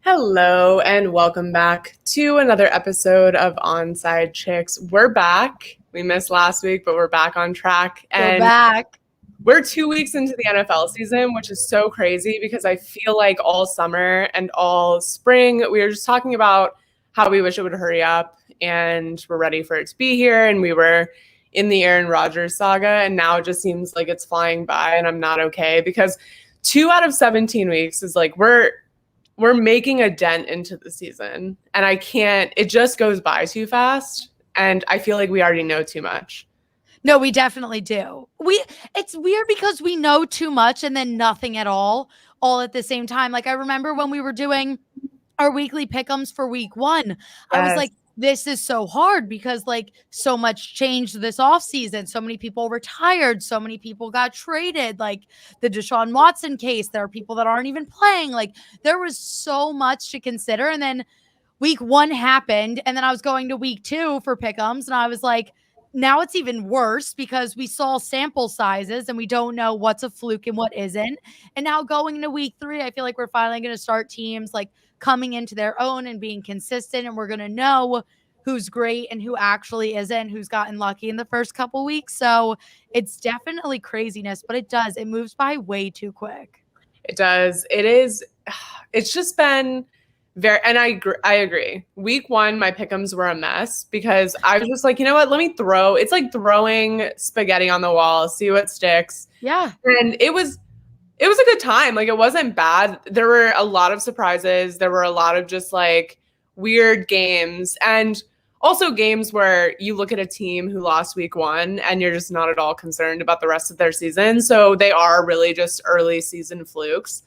Hello and welcome back to another episode of Onside Chicks. We're back. We missed last week, but we're back on track. We're And back. we're 2 weeks into the NFL season, which is so crazy because I feel like all summer and all spring, we were just talking about how we wish it would hurry up and we're ready for it to be here. And we were in the Aaron Rodgers saga, and now it just seems like it's flying by, and I'm not okay because 2 out of 17 weeks is like we're making a dent into the season, and it just goes by too fast. And I feel like we already know too much. No, we definitely do. It's weird because we know too much and then nothing at all at the same time. Like I remember when we were doing our weekly pick'ems for week 1, I was like, this is so hard because like so much changed this offseason. So many people retired. So many people got traded. Like the Deshaun Watson case, there are people that aren't even playing. Like there was so much to consider. And then week 1 happened. And then I was going to week 2 for pick'ems. And I was like, now it's even worse because we saw sample sizes and we don't know what's a fluke and what isn't. And now going into week 3, I feel like we're finally going to start teams like coming into their own and being consistent. And we're going to know who's great and who actually isn't, who's gotten lucky in the first couple weeks. So it's definitely craziness, but it moves by way too quick. It does. It's just been and I agree. Week 1, my pick'ems were a mess because I was just like, you know what? It's like throwing spaghetti on the wall, see what sticks. Yeah. And it was a good time. Like it wasn't bad. There were a lot of surprises. There were a lot of just like weird games, and also games where you look at a team who lost week 1 and you're just not at all concerned about the rest of their season. So they are really just early season flukes.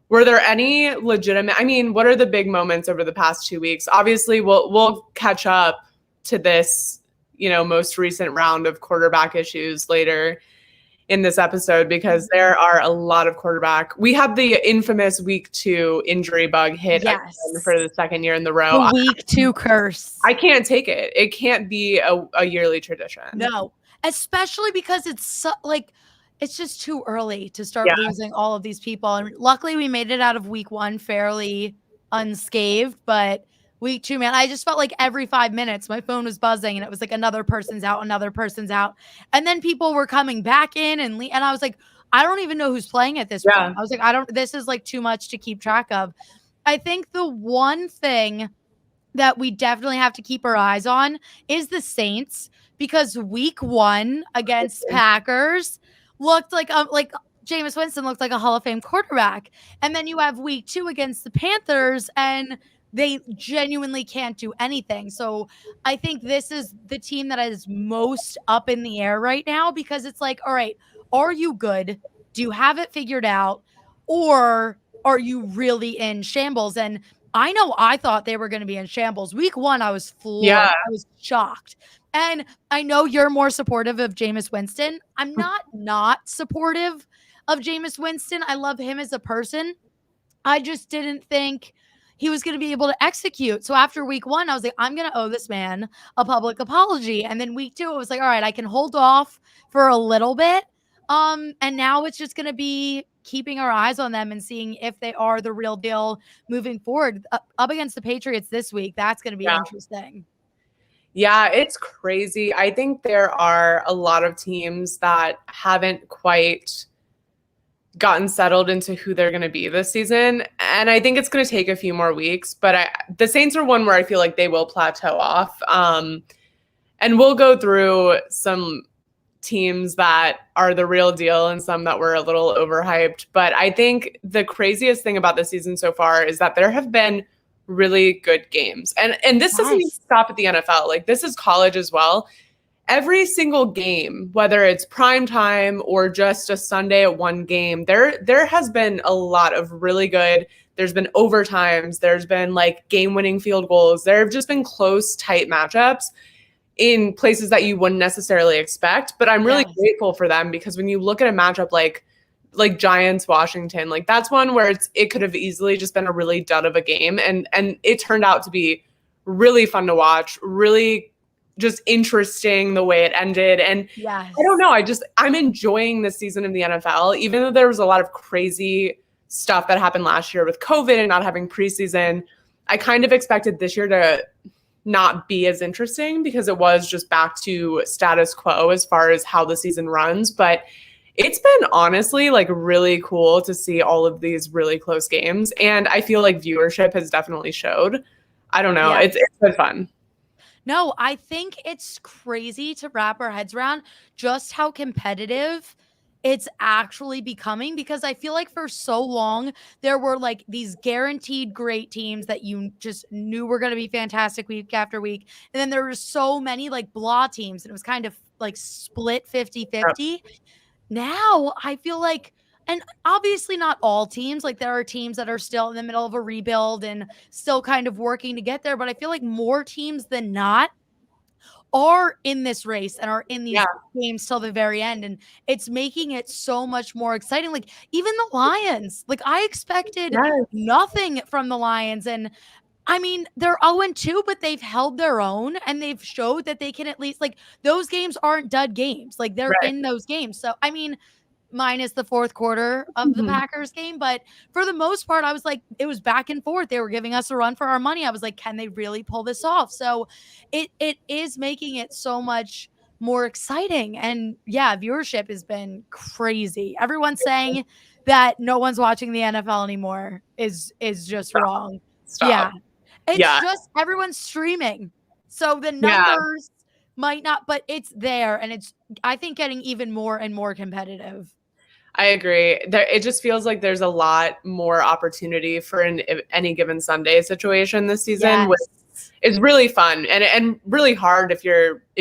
Were there any legitimate, what are the big moments over the past 2 weeks? Obviously, we'll catch up to this, most recent round of quarterback issues later in this episode because there are a lot of quarterback. We had the infamous week 2 injury bug hit again for the second year in the row. The week 2 curse. I can't take it. It can't be a yearly tradition. No, especially because it's it's just too early to start losing all of these people. And luckily we made it out of week 1 fairly unscathed, but week 2, man, I just felt like every 5 minutes my phone was buzzing and it was like another person's out. And then people were coming back in and I was like, I don't even know who's playing at this point. I was like, this is like too much to keep track of. I think the one thing that we definitely have to keep our eyes on is the Saints, because week 1 against Packers looked like Jameis Winston looked like a Hall of Fame quarterback. And then you have week 2 against the Panthers and they genuinely can't do anything. So I think this is the team that is most up in the air right now because it's like, all right, are you good? Do you have it figured out? Or are you really in shambles? And I know I thought they were going to be in shambles. Week 1, I was floored. Yeah. I was shocked. And I know you're more supportive of Jameis Winston. I'm not supportive of Jameis Winston. I love him as a person. I just didn't think he was going to be able to execute. So after week 1, I was like, I'm going to owe this man a public apology. And then week 2, I was like, all right, I can hold off for a little bit. And now it's just going to be keeping our eyes on them and seeing if they are the real deal moving forward. Up against the Patriots this week, that's going to be interesting. Yeah, it's crazy. I think there are a lot of teams that haven't quite gotten settled into who they're going to be this season. And I think it's going to take a few more weeks. But the Saints are one where I feel like they will plateau off. And we'll go through some teams that are the real deal and some that were a little overhyped. But I think the craziest thing about the season so far is that there have been really good games. And this doesn't even stop at the NFL. Like this is college as well. Every single game, whether it's prime time or just a Sunday at 1 game, there has been a lot of really good. There's been overtimes. There's been like game-winning field goals. There have just been close, tight matchups in places that you wouldn't necessarily expect. But I'm really grateful for them because when you look at a matchup like Giants Washington, like that's one where it could have easily just been a really dud of a game, and it turned out to be really fun to watch, really just interesting the way it ended. And I don't know, I'm enjoying this season of the NFL, even though there was a lot of crazy stuff that happened last year with COVID and not having preseason, I kind of expected this year to not be as interesting because it was just back to status quo as far as how the season runs. But it's been honestly like really cool to see all of these really close games. And I feel like viewership has definitely showed. I don't know. Yes. It's been fun. No, I think it's crazy to wrap our heads around just how competitive it's actually becoming, because I feel like for so long there were like these guaranteed great teams that you just knew were going to be fantastic week after week. And then there were so many like blah teams, and it was kind of like split 50-50. Now I feel like, and obviously not all teams, like there are teams that are still in the middle of a rebuild and still kind of working to get there, but I feel like more teams than not are in this race and are in these games till the very end. And it's making it so much more exciting. Like even the Lions, like I expected nothing from the Lions. And I mean, they're 0-2, but they've held their own and they've showed that they can at least, like, those games aren't dud games. Like they're in those games. So, I mean, minus the fourth quarter of the Packers game. But for the most part, I was like, it was back and forth. They were giving us a run for our money. I was like, can they really pull this off? So it is making it so much more exciting. And yeah, viewership has been crazy. Everyone's saying that no one's watching the NFL anymore is just wrong. Yeah. It's just everyone's streaming. So the numbers might not, but it's there. And it's, I think, getting even more and more competitive. I agree. It just feels like there's a lot more opportunity for any given Sunday situation this season, which is really fun and really hard if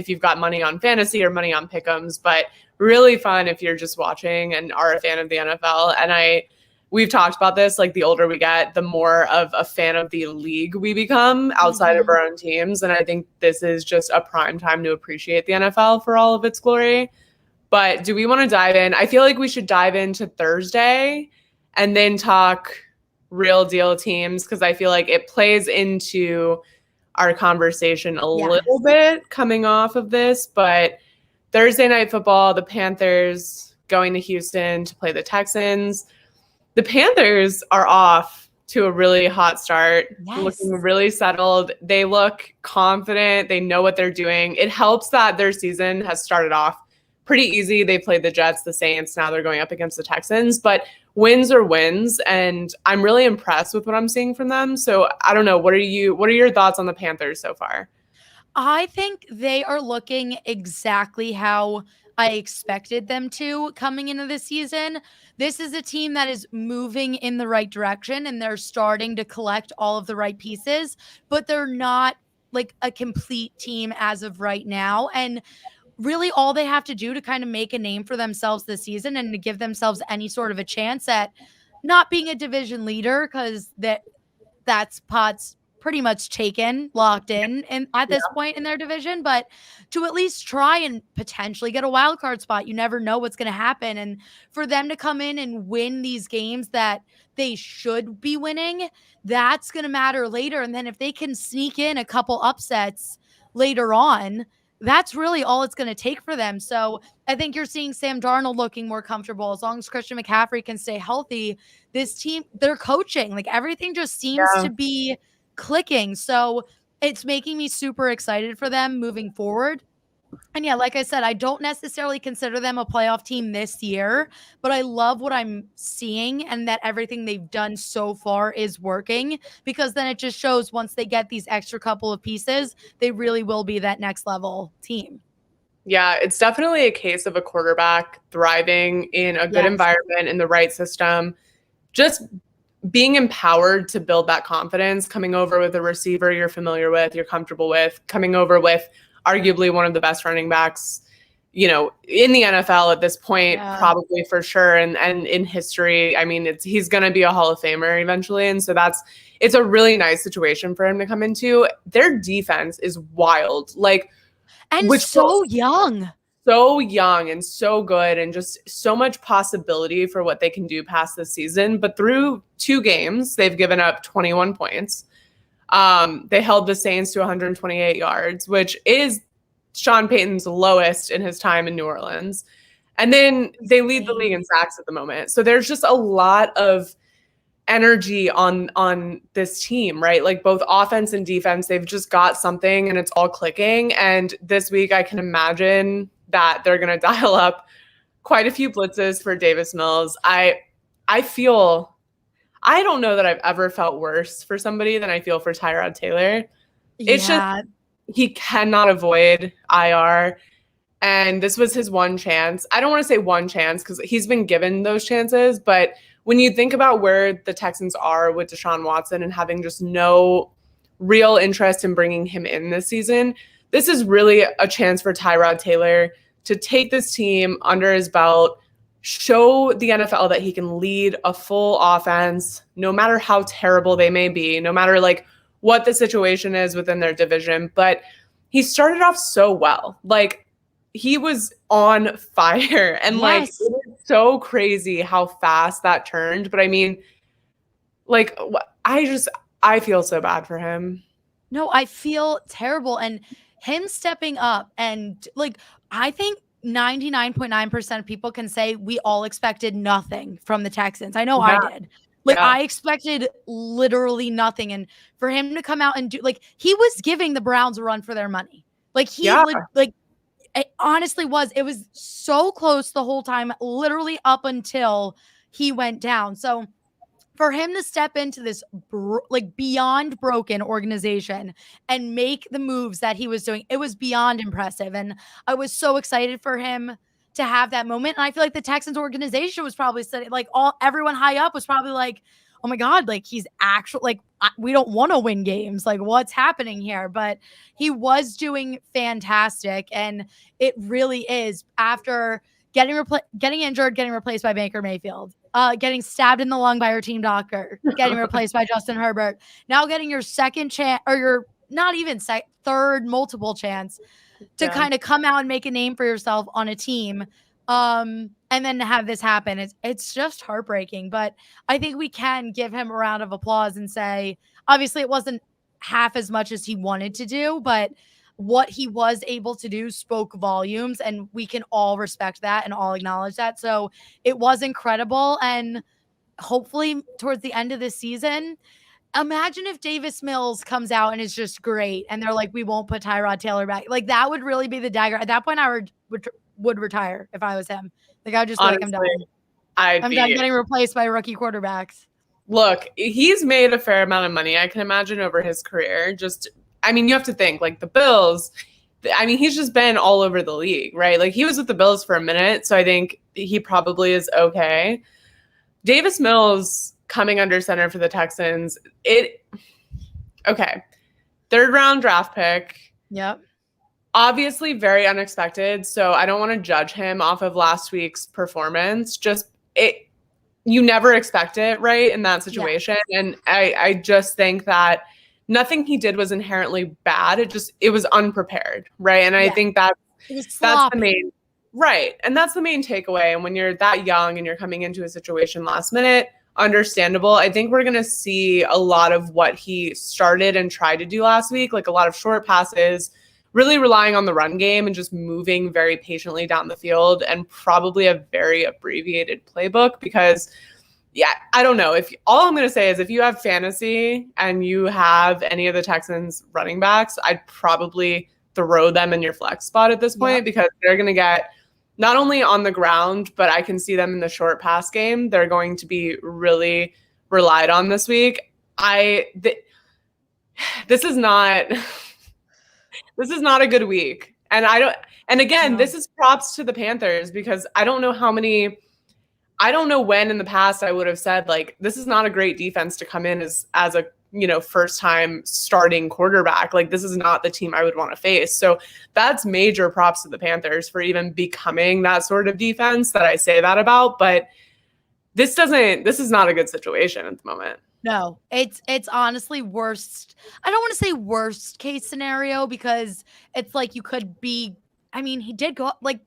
you've got money on fantasy or money on pick'ems, but really fun if you're just watching and are a fan of the NFL. And we've talked about this, like the older we get, the more of a fan of the league we become outside of our own teams. And I think this is just a prime time to appreciate the NFL for all of its glory. But do we want to dive in? I feel like we should dive into Thursday and then talk real deal teams, because I feel like it plays into our conversation a little bit coming off of this. But Thursday Night Football, the Panthers going to Houston to play the Texans. The Panthers are off to a really hot start, looking really settled. They look confident. They know what they're doing. It helps that their season has started off pretty easy. They played the Jets, the Saints. Now they're going up against the Texans, but wins are wins. And I'm really impressed with what I'm seeing from them. So I don't know. What are your thoughts on the Panthers so far? I think they are looking exactly how I expected them to coming into the season. This is a team that is moving in the right direction and they're starting to collect all of the right pieces, but they're not like a complete team as of right now. And really all they have to do to kind of make a name for themselves this season and to give themselves any sort of a chance at not being a division leader, because that's Pot's pretty much taken, locked in and at this point in their division, but to at least try and potentially get a wild card spot. You never know what's going to happen. And for them to come in and win these games that they should be winning, that's going to matter later. And then if they can sneak in a couple upsets later on, that's really all it's going to take for them. So I think you're seeing Sam Darnold looking more comfortable. As long as Christian McCaffrey can stay healthy, this team, they're coaching, like everything just seems to be clicking. So it's making me super excited for them moving forward. And yeah, like I said, I don't necessarily consider them a playoff team this year, but I love what I'm seeing and that everything they've done so far is working, because then it just shows once they get these extra couple of pieces, they really will be that next level team. Yeah, it's definitely a case of a quarterback thriving in a good environment, in the right system, just being empowered to build that confidence, coming over with a receiver you're familiar with, you're comfortable with, coming over with arguably one of the best running backs, in the NFL at this point, probably for sure. And in history, I mean, he's going to be a Hall of Famer eventually. And so it's a really nice situation for him to come into. Their defense is wild. And so young and so good, and just so much possibility for what they can do past this season. But through 2 games, they've given up 21 points. They held the Saints to 128 yards, which is Sean Payton's lowest in his time in New Orleans. And then they lead the league in sacks at the moment. So there's just a lot of energy on this team, right? Like both offense and defense, they've just got something and it's all clicking. And this week I can imagine that they're going to dial up quite a few blitzes for Davis Mills. I don't know that I've ever felt worse for somebody than I feel for Tyrod Taylor. It's just he cannot avoid IR. And this was his one chance. I don't want to say one chance because he's been given those chances, but when you think about where the Texans are with Deshaun Watson and having just no real interest in bringing him in this season, this is really a chance for Tyrod Taylor to take this team under his belt, show the NFL that he can lead a full offense, no matter how terrible they may be, no matter like what the situation is within their division. But he started off so well. Like, he was on fire and like it is so crazy how fast that turned. But I mean, like I feel so bad for him. No, I feel terrible. And him stepping up and like, I think 99.9% of people can say we all expected nothing from the Texans. I know I did. Like I expected literally nothing. And for him to come out and do like, he was giving the Browns a run for their money. Like it honestly was. It was so close the whole time, literally up until he went down. So for him to step into this beyond broken organization and make the moves that he was doing, it was beyond impressive. And I was so excited for him to have that moment. And I feel like the Texans organization was probably studying, like everyone high up was probably like, oh my God, like he's actually like, we don't want to win games. Like what's happening here? But he was doing fantastic. And it really is after getting injured, getting replaced by Baker Mayfield, getting stabbed in the lung by your team doctor, getting replaced by Justin Herbert, now getting your second chance or your not even third multiple chance to kind of come out and make a name for yourself on a team. And then to have this happen, it's just heartbreaking. But I think we can give him a round of applause and say, obviously it wasn't half as much as he wanted to do, but what he was able to do spoke volumes, and we can all respect that and all acknowledge that. So it was incredible. And hopefully towards the end of this season, imagine if Davis Mills comes out and is just great and they're like, we won't put Tyrod Taylor back. Like that would really be the dagger. At that point, I would retire if I was him. Like I would just be like, I'm done. I'm done getting replaced by rookie quarterbacks. Look, he's made a fair amount of money, I can imagine, over his career. I mean, you have to think like the Bills. I mean, he's just been all over the league, right? Like he was with the Bills for a minute, so I think he probably is okay. Davis Mills coming under center for the Texans. Okay. 3rd round draft pick. Yep. Obviously very unexpected. So I don't want to judge him off of last week's performance. You never expect it, right? In that situation. Yeah. And I just think that nothing he did was inherently bad. It was unprepared. Right. And I think that's the main, right. And that's the main takeaway. And when you're that young and you're coming into a situation last minute, understandable. I think we're going to see a lot of what he started and tried to do last week, like a lot of short passes, really relying on the run game and just moving very patiently down the field, and probably a very abbreviated playbook because, I don't know. All I'm going to say is if you have fantasy and you have any of the Texans running backs, I'd probably throw them in your flex spot at this point because they're going to get not only on the ground, but I can see them in the short pass game. They're going to be really relied on this week. This is not a good week. And again, this is props to the Panthers because I don't know when in the past I would have said like, this is not a great defense to come in as a, first time starting quarterback. Like this is not the team I would want to face. So that's major props to the Panthers for even becoming that sort of defense that I say that about. But this is not a good situation at the moment. No, it's honestly worst. I don't want to say worst case scenario because it's like you could be, I mean, he did go up like,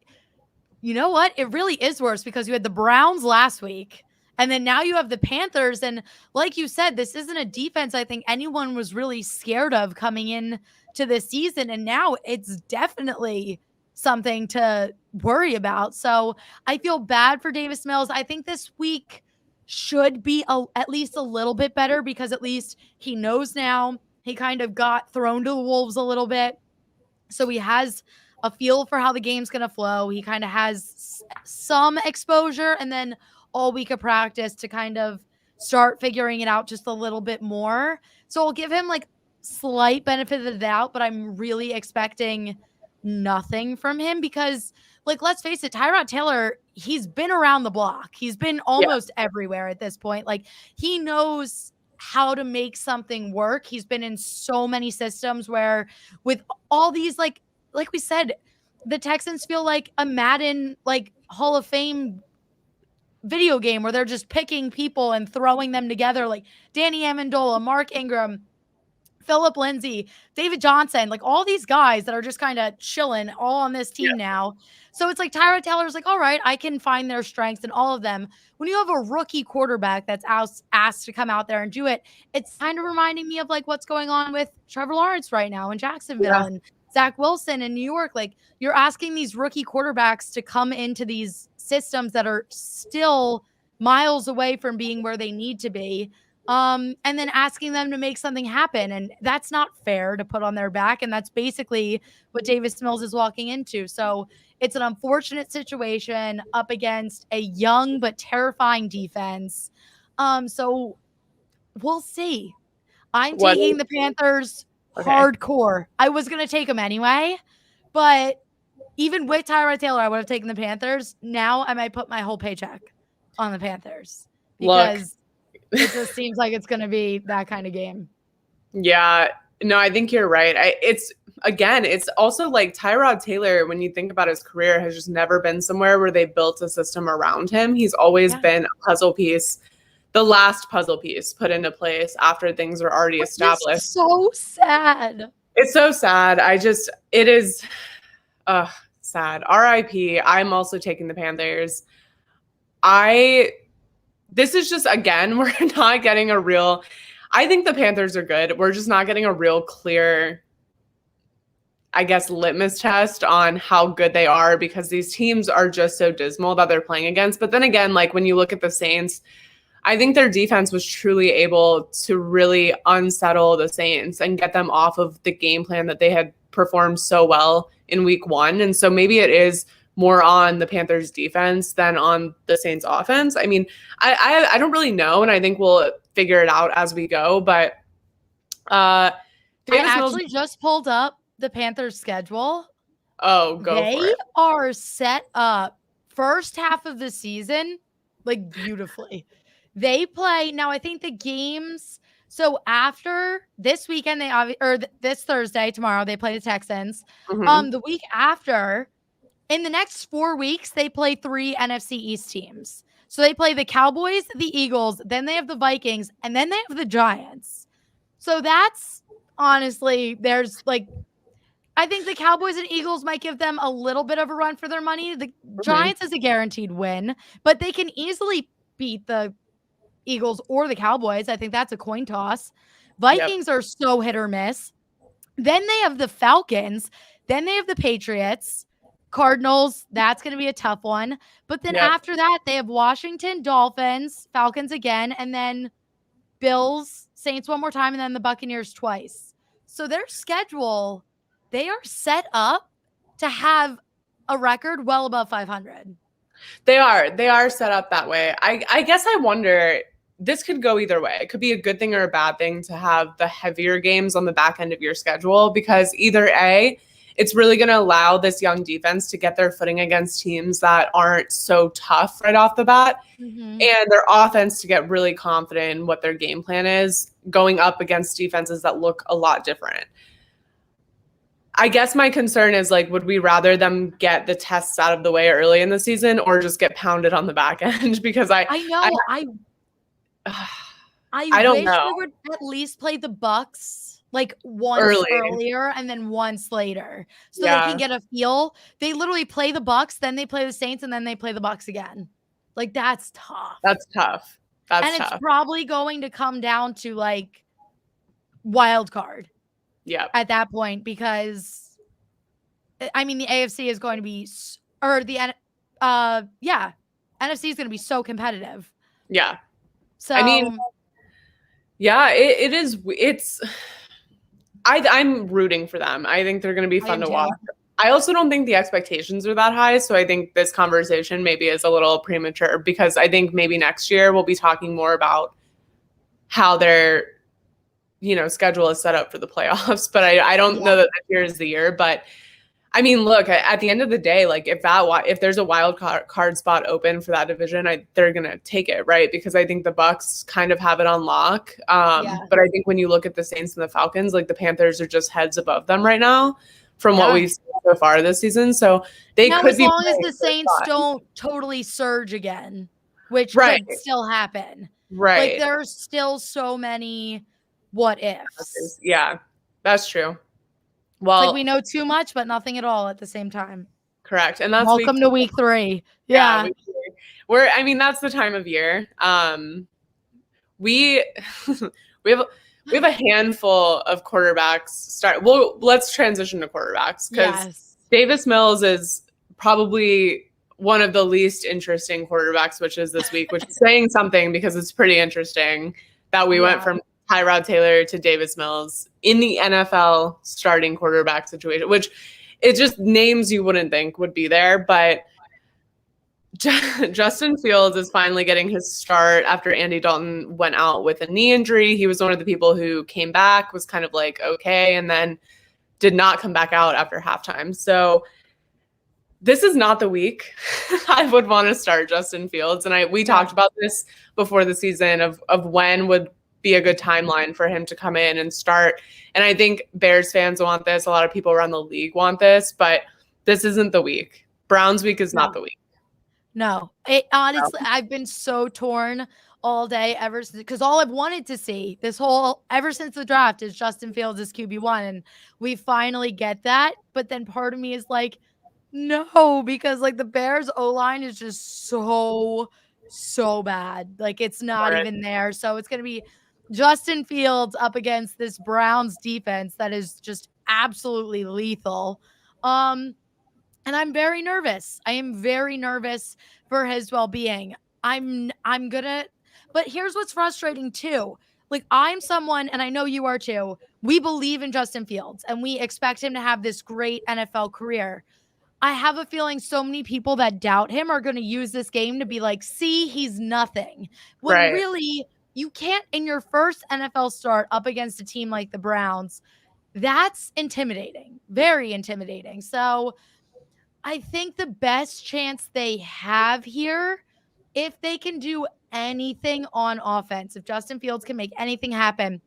you know what? It really is worse because you had the Browns last week and then now you have the Panthers. And like you said, this isn't a defense I think anyone was really scared of coming in to this season. And now it's definitely something to worry about. So I feel bad for Davis Mills. I think this week should be at least a little bit better, because at least he knows now. He kind of got thrown to the wolves a little bit. So he has a feel for how the game's going to flow. He kind of has some exposure and then all week of practice to kind of start figuring it out just a little bit more. So I'll give him like slight benefit of the doubt, but I'm really expecting nothing from him because, like, let's face it, Tyrod Taylor, he's been around the block. He's been almost everywhere at this point. Like, he knows how to make something work. He's been in so many systems where with all these, like we said, the Texans feel like a Madden, like, Hall of Fame video game where they're just picking people and throwing them together, like Danny Amendola, Mark Ingram, Phillip Lindsay, David Johnson, like all these guys that are just kind of chilling all on this team now. So it's like Tyrod Taylor's like, all right, I can find their strengths in all of them. When you have a rookie quarterback that's asked to come out there and do it, it's kind of reminding me of like what's going on with Trevor Lawrence right now in Jacksonville and Zach Wilson in New York. Like, you're asking these rookie quarterbacks to come into these systems that are still miles away from being where they need to be. And then asking them to make something happen. And that's not fair to put on their back. And that's basically what Davis Mills is walking into. So it's an unfortunate situation up against a young but terrifying defense. So we'll see. I'm taking the Panthers hardcore. I was going to take them anyway, but even with Tyrod Taylor, I would have taken the Panthers. Now I might put my whole paycheck on the Panthers because it just seems like it's going to be that kind of game. Yeah. No, I think you're right. It's also like Tyrod Taylor, when you think about his career, has just never been somewhere where they built a system around him. He's always been a puzzle piece, the last puzzle piece put into place after things are already established. It's so sad. It's so sad. It is sad. RIP. I'm also taking the Panthers. This is just, again, we're not getting I think the Panthers are good. We're just not getting a real clear, I guess, litmus test on how good they are because these teams are just so dismal that they're playing against. But then again, like when you look at the Saints, I think their defense was truly able to really unsettle the Saints and get them off of the game plan that they had performed so well in week 1. And so maybe it is more on the Panthers defense than on the Saints offense. I mean, I don't really know, and I think we'll figure it out as we go. But I actually just pulled up the Panthers schedule. Oh, go for it. They are set up first half of the season like beautifully. They play now. I think the games. So after this weekend, this Thursday, tomorrow, they play the Texans. Mm-hmm. The week after. In the next 4 weeks, they play 3 NFC East teams. So they play the Cowboys, the Eagles, then they have the Vikings, and then they have the Giants. So that's honestly, I think the Cowboys and Eagles might give them a little bit of a run for their money. The Giants is a guaranteed win, but they can easily beat the Eagles or the Cowboys. I think that's a coin toss. Vikings are so hit or miss. Then they have the Falcons. Then they have the Patriots. Cardinals, that's going to be a tough one. But then after that, they have Washington, Dolphins, Falcons again, and then Bills, Saints one more time, and then the Buccaneers twice. So their schedule, they are set up to have a record well above 500. They are set up that way. I guess I wonder, this could go either way. It could be a good thing or a bad thing to have the heavier games on the back end of your schedule because either A, it's really going to allow this young defense to get their footing against teams that aren't so tough right off the bat, and their offense to get really confident in what their game plan is going up against defenses that look a lot different. I guess my concern is, like, would we rather them get the tests out of the way early in the season or just get pounded on the back end? Because I don't know. They would at least play the Bucks like once earlier and then once later, so they can get a feel. They literally play the Bucks, then they play the Saints, and then they play the Bucks again. Like, that's tough. That's tough. It's probably going to come down to like wild card. Yeah. At that point, because I mean, the AFC is going to be, or the NFC is going to be so competitive. Yeah. So I mean, yeah, it is. I'm rooting for them. I think they're going to be fun to watch. I also don't think the expectations are that high. So I think this conversation maybe is a little premature because I think maybe next year we'll be talking more about how their, schedule is set up for the playoffs. But I don't know that this year is the year. But I mean, look, at the end of the day, like if there's a wild card spot open for that division, they're going to take it, right? Because I think the Bucks kind of have it on lock. But I think when you look at the Saints and the Falcons, like the Panthers are just heads above them right now from what we've seen so far this season. So they could as be long as the Saints don't totally surge again, which could still happen. Right. Like there's still so many what ifs. Yeah, that's true. Well, it's like we know too much, but nothing at all at the same time. Correct. And that's welcome to week 3. Yeah. Week 3. That's the time of year. We have a handful of quarterbacks let's transition to quarterbacks because Davis Mills is probably one of the least interesting quarterback switches this week, which is saying something because it's pretty interesting that we went from Tyrod Taylor to Davis Mills in the NFL starting quarterback situation, which it just names you wouldn't think would be there. But Justin Fields is finally getting his start after Andy Dalton went out with a knee injury. He was one of the people who came back, was kind of like, okay, and then did not come back out after halftime. So this is not the week I would want to start Justin Fields. And we talked about this before the season of when would be a good timeline for him to come in and start. And I think Bears fans want this. A lot of people around the league want this, but this isn't the week. Browns week is not the week. No, honestly, I've been so torn all day ever since, because all I've wanted to see ever since the draft is Justin Fields as QB1, and we finally get that. But then part of me is like, no, because like the Bears O-line is just so bad. Like it's not even there. So it's going to be Justin Fields up against this Browns defense that is just absolutely lethal. And I'm very nervous. I am very nervous for his well-being. I'm but here's what's frustrating too. Like I'm someone, and I know you are too, we believe in Justin Fields and we expect him to have this great NFL career. I have a feeling so many people that doubt him are going to use this game to be like, see, he's nothing. When really, you can't, in your first NFL start up against a team like the Browns, that's intimidating, very intimidating. So I think the best chance they have here, if they can do anything on offense, if Justin Fields can make anything happen,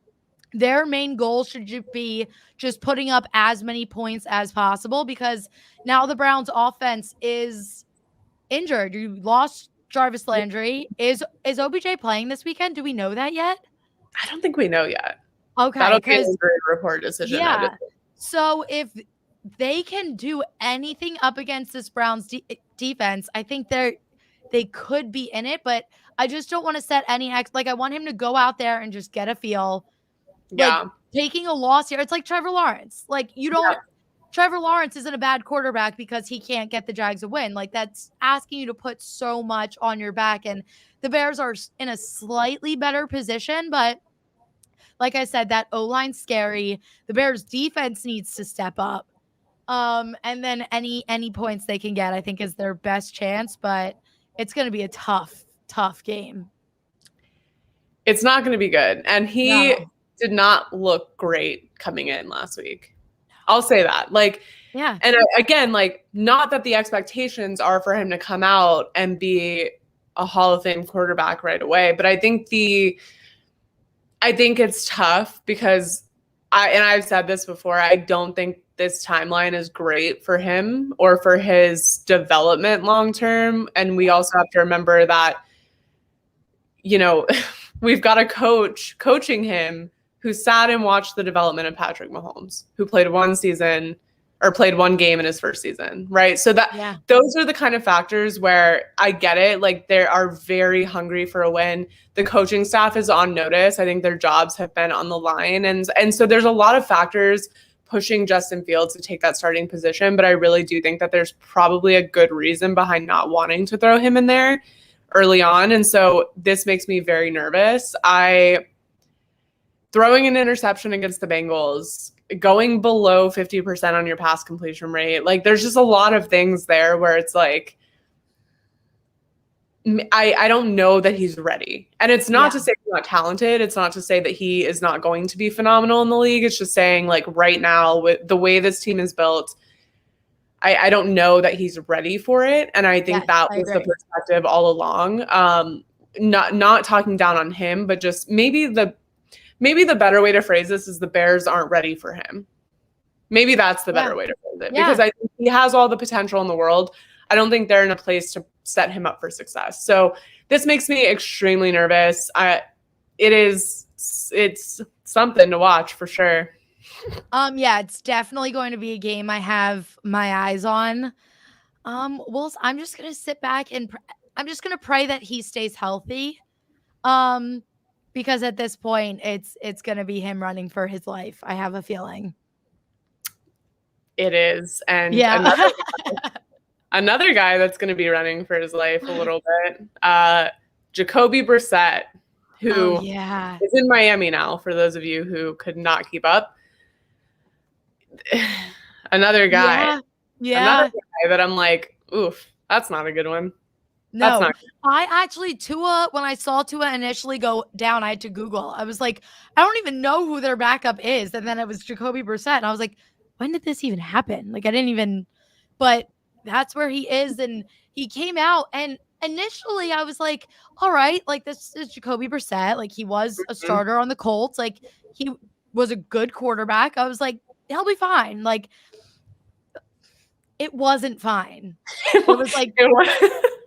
their main goal should be just putting up as many points as possible, because now the Browns offense is injured. You lost Jarvis Landry. Is OBJ playing this weekend? Do we know that yet? I don't think we know yet. Okay. That'll be an injury report decision. Yeah. So if they can do anything up against this Browns defense, I think they could be in it, but I just don't want to set any I want him to go out there and just get a feel. Like taking a loss here, it's like Trevor Lawrence. Like Trevor Lawrence isn't a bad quarterback because he can't get the Jags a win. Like that's asking you to put so much on your back, and the Bears are in a slightly better position, but like I said, that O-line's scary. The Bears defense needs to step up. And then any points they can get, I think, is their best chance, but it's going to be a tough game. It's not going to be good. And he did not look great coming in last week. I'll say that. And again, not that the expectations are for him to come out and be a Hall of Fame quarterback right away, but I think it's tough because I've said this before, I don't think this timeline is great for him or for his development long-term. And we also have to remember that, we've got a coach coaching him who sat and watched the development of Patrick Mahomes, who played one game in his first season, right? So those are the kind of factors where I get it. Like they are very hungry for a win. The coaching staff is on notice. I think their jobs have been on the line. And so there's a lot of factors pushing Justin Fields to take that starting position. But I really do think that there's probably a good reason behind not wanting to throw him in there early on. And so this makes me very nervous. Throwing an interception against the Bengals, going below 50% on your pass completion rate, like there's just a lot of things there where it's like, I don't know that he's ready. And it's not to say he's not talented. It's not to say that he is not going to be phenomenal in the league. It's just saying, like, right now, with the way this team is built, I don't know that he's ready for it. And I think that was the perspective all along. Not talking down on him, but just maybe the better way to phrase this is the Bears aren't ready for him. Maybe that's the better way to phrase it, because I think he has all the potential in the world. I don't think they're in a place to set him up for success. So this makes me extremely nervous. It's something to watch for sure. Yeah, it's definitely going to be a game I have my eyes on. Well, I'm just going to sit back and I'm just going to pray that he stays healthy. Because at this point it's going to be him running for his life. I have a feeling. It is. And another guy that's going to be running for his life a little bit, Jacoby Brissette, who is in Miami now, for those of you who could not keep up. Another guy that I'm like, oof, that's not a good one. No, that's not good. I actually, Tua, when I saw Tua initially go down, I had to Google. I was like, I don't even know who their backup is. And then it was Jacoby Brissette. And I was like, when did this even happen? Like, I didn't even, but that's where he is. And he came out, and initially I was like, all right, like, this is Jacoby Brissette. Like, he was a starter on the Colts. Like, he was a good quarterback. I was like, he'll be fine. Like, it wasn't fine. It was like,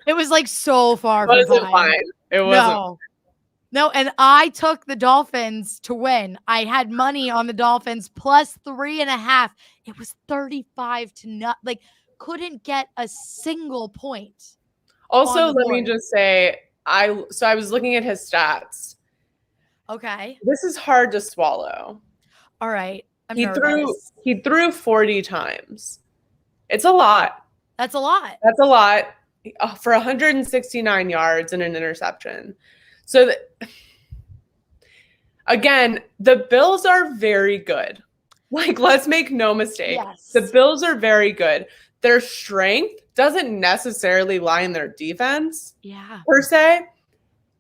it was like so far from fine. It wasn't. No, and I took the Dolphins to win. I had money on the Dolphins plus 3.5. It was 35-0. Like, couldn't get a single point. Also, let me just say, I was looking at his stats. Okay. This is hard to swallow. All right. He threw 40 times. It's a lot. That's a lot. That's a lot for 169 yards and an interception. So again, the Bills are very good. Like, let's make no mistake. Yes. The Bills are very good. Their strength doesn't necessarily lie in their defense, per se.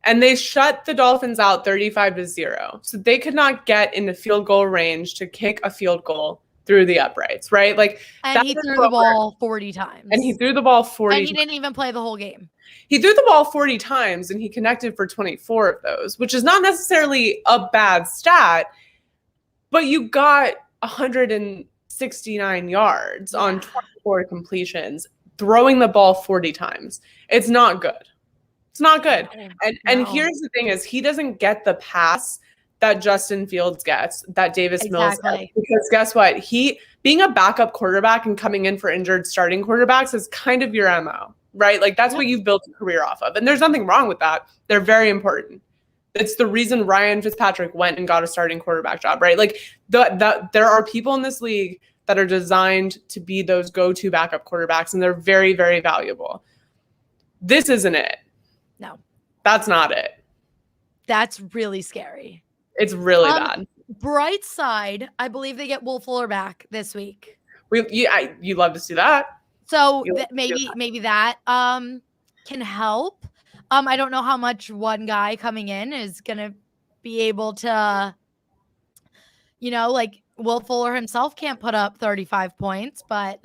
And they shut the Dolphins out 35-0. So they could not get in the field goal range to kick a field goal through the uprights, right? Like, and he threw the ball 40 times. And he threw the ball 40 And he didn't even play the whole game. He threw the ball 40 times, and he connected for 24 of those, which is not necessarily a bad stat, but you got 169 yards on 24 completions, throwing the ball 40 times. It's not good. It's not good. And here's the thing is, he doesn't get the pass that Justin Fields gets, that Davis Mills gets. Because guess what? Being a backup quarterback and coming in for injured starting quarterbacks is kind of your MO, right? Like, that's what you've built a career off of. And there's nothing wrong with that. They're very important. It's the reason Ryan Fitzpatrick went and got a starting quarterback job, right? Like, there are people in this league that are designed to be those go-to backup quarterbacks, and they're very, very valuable. This isn't it. No. That's not it. That's really scary. It's really bad. Bright side, I believe they get Will Fuller back this week. You love to see that. So maybe that can help. I don't know how much one guy coming in is going to be able to, like, Will Fuller himself can't put up 35 points, but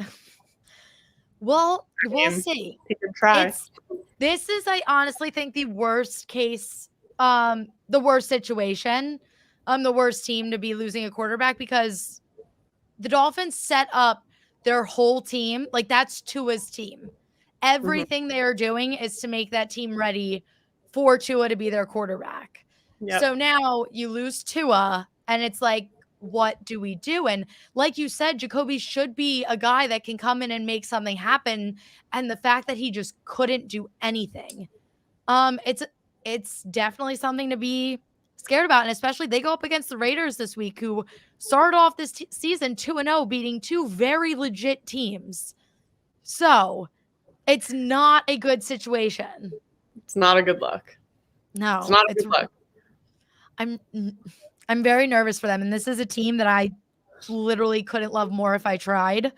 we'll see. He can try. This is, I honestly think, the worst case, the worst situation, the worst team to be losing a quarterback, because the Dolphins set up their whole team. Like, that's Tua's team. Everything they are doing is to make that team ready for Tua to be their quarterback. Yep. So now you lose Tua, and it's like, what do we do? And like you said, Jacoby should be a guy that can come in and make something happen. And the fact that he just couldn't do anything, it's definitely something to be scared about. And especially they go up against the Raiders this week, who started off this season 2-0, beating two very legit teams. So it's not a good situation. It's not a good look. No, It's not a good look. I'm very nervous for them, and this is a team that I literally couldn't love more if I tried.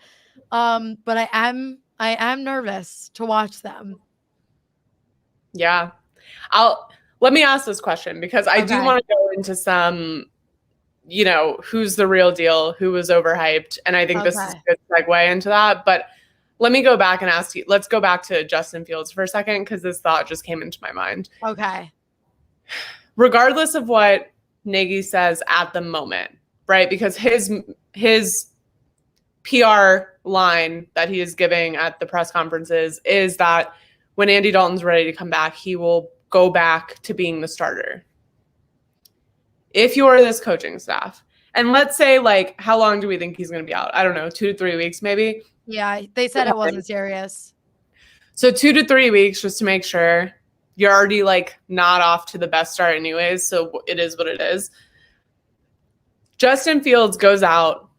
But I am nervous to watch them. Yeah. Let me ask this question because I do want to go into some, who's the real deal, who was overhyped. And I think this is a good segue into that. But let me go back and ask you, let's go back to Justin Fields for a second because this thought just came into my mind. Okay. Regardless of what Nagy says at the moment, right? Because his PR line that he is giving at the press conferences is that when Andy Dalton's ready to come back, he will go back to being the starter. If you're this coaching staff, and let's say, like, how long do we think he's going to be out? I don't know, 2 to 3 weeks maybe? Yeah, they said it wasn't serious. So 2 to 3 weeks just to make sure. You're already, like, not off to the best start anyways, so it is what it is. Justin Fields goes out,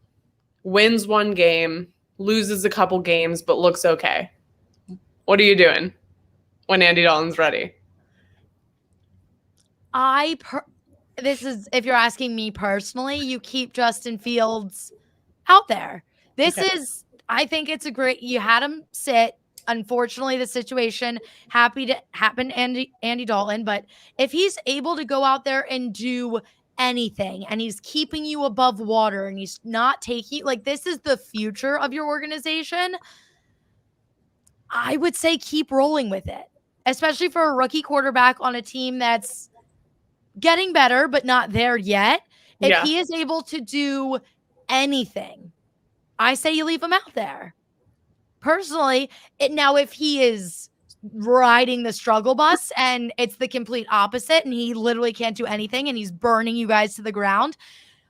wins one game, loses a couple games, but looks okay. What are you doing when Andy Dalton's ready? This is, if you're asking me personally, you keep Justin Fields out there. I think it's a great, you had him sit. Unfortunately, the situation happened Andy Dalton, but if he's able to go out there and do anything and he's keeping you above water and he's not taking, like, this is the future of your organization, I would say keep rolling with it, especially for a rookie quarterback on a team that's getting better but not there yet. If he is able to do anything, I say you leave him out there. Personally, now if he is riding the struggle bus and it's the complete opposite and he literally can't do anything and he's burning you guys to the ground,